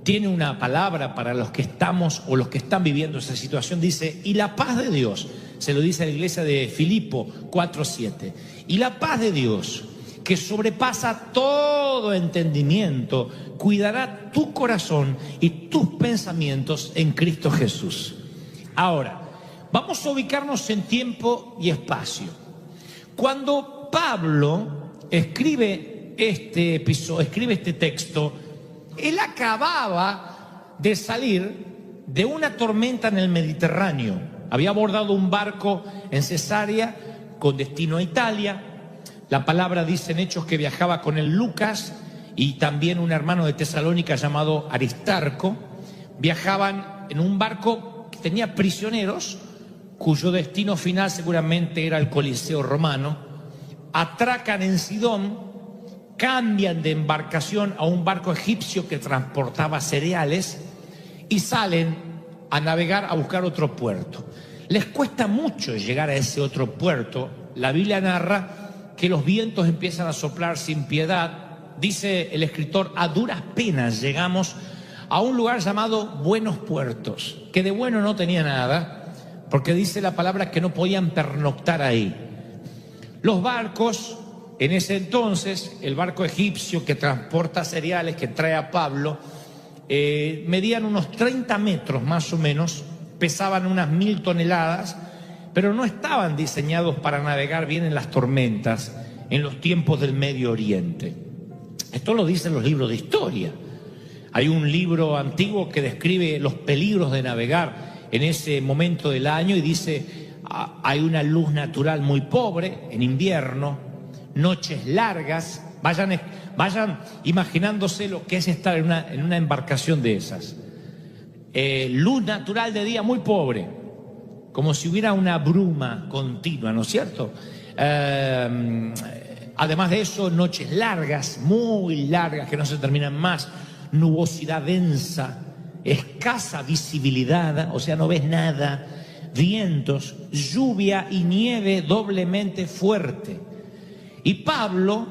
tiene una palabra para los que estamos o los que están viviendo esa situación. Dice: y la paz de Dios, se lo dice a la iglesia de Filipo 4:7, y la paz de Dios, que sobrepasa todo entendimiento, cuidará tu corazón y tus pensamientos en Cristo Jesús. Ahora, vamos a ubicarnos en tiempo y espacio. Cuando Pablo escribe este texto, él acababa de salir de una tormenta en el Mediterráneo. Había abordado un barco en Cesarea con destino a Italia. La palabra dice en Hechos que viajaba con él Lucas y también un hermano de Tesalónica llamado Aristarco. Viajaban en un barco que tenía prisioneros, cuyo destino final seguramente era el Coliseo romano. Atracan en Sidón, cambian de embarcación a un barco egipcio que transportaba cereales y salen a navegar a buscar otro puerto. Les cuesta mucho llegar a ese otro puerto. La Biblia narra que los vientos empiezan a soplar sin piedad. Dice el escritor: a duras penas llegamos a un lugar llamado Buenos Puertos, que de bueno no tenía nada, porque dice la palabra que no podían pernoctar ahí. Los barcos, en ese entonces, el barco egipcio que transporta cereales, que trae a Pablo, medían unos 30 metros más o menos, pesaban unas 1000 toneladas, pero no estaban diseñados para navegar bien en las tormentas en los tiempos del Medio Oriente. Esto lo dicen los libros de historia. Hay un libro antiguo que describe los peligros de navegar en ese momento del año y dice: hay una luz natural muy pobre en invierno, noches largas. Vayan imaginándose lo que es estar en una embarcación de esas. Luz natural de día muy pobre, como si hubiera una bruma continua, ¿no es cierto? Además de eso, noches largas, muy largas, que no se terminan más, nubosidad densa, escasa visibilidad, o sea, no ves nada, vientos, lluvia y nieve doblemente fuerte. Y Pablo,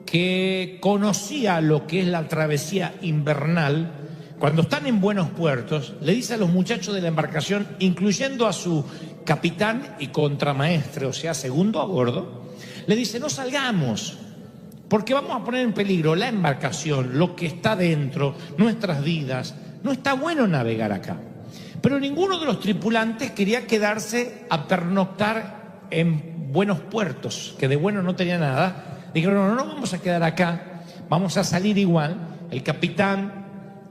que conocía lo que es la travesía invernal, cuando están en Buenos Puertos, le dice a los muchachos de la embarcación, incluyendo a su capitán y contramaestre, o sea, segundo a bordo, le dice: no salgamos, porque vamos a poner en peligro la embarcación, lo que está dentro, nuestras vidas. No está bueno navegar acá. Pero ninguno de los tripulantes quería quedarse a pernoctar en Buenos Puertos, que de bueno no tenía nada. Dijeron: no vamos a quedar acá, vamos a salir igual. El capitán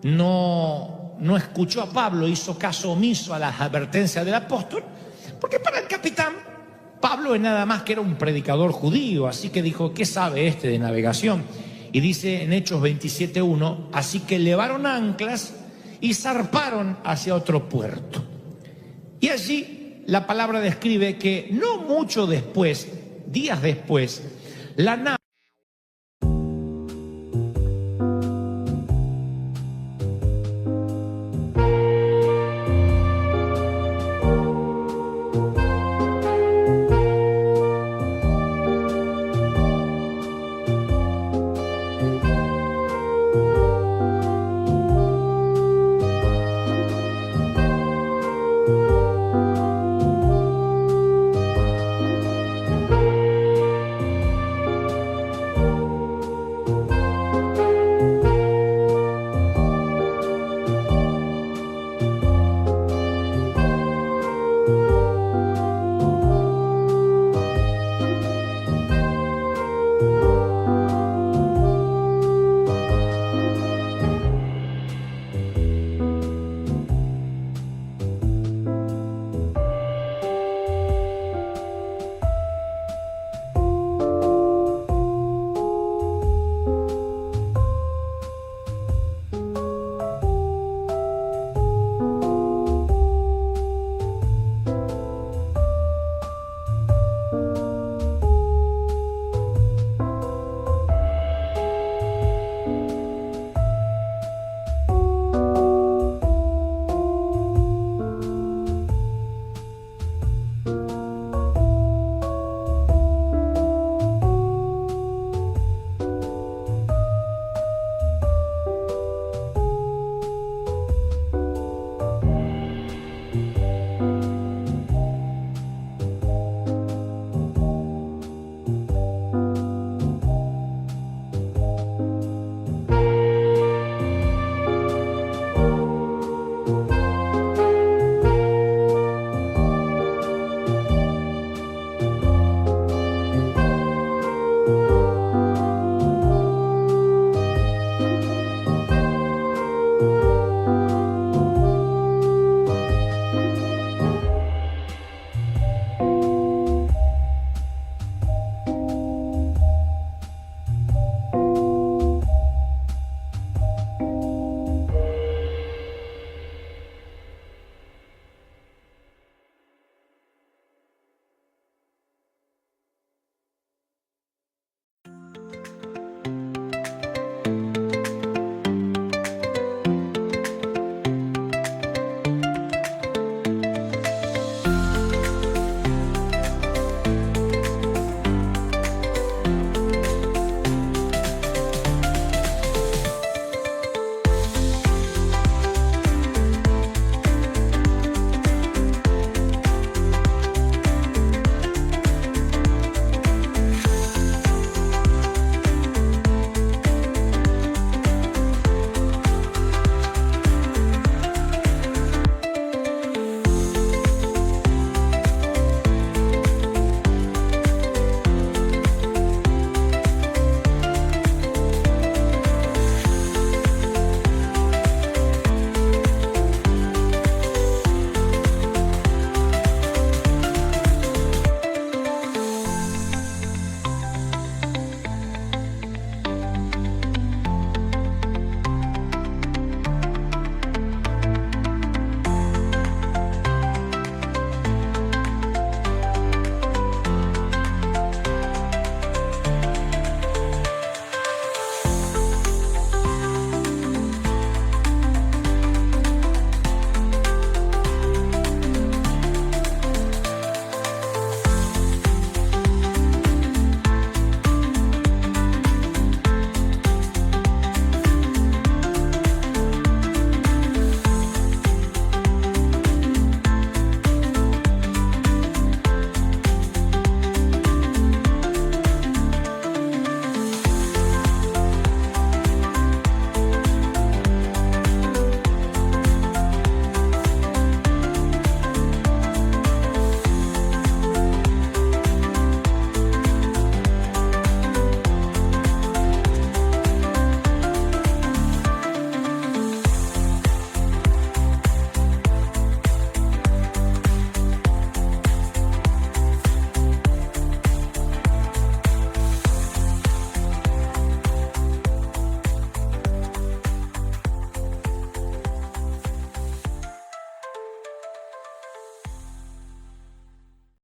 no escuchó a Pablo, hizo caso omiso a las advertencias del apóstol, porque para el capitán Pablo es nada más que era un predicador judío, así que dijo: ¿qué sabe este de navegación? Y dice en Hechos 27:1, así que levaron anclas y zarparon hacia otro puerto. Y allí la palabra describe que no mucho después, días después, la nave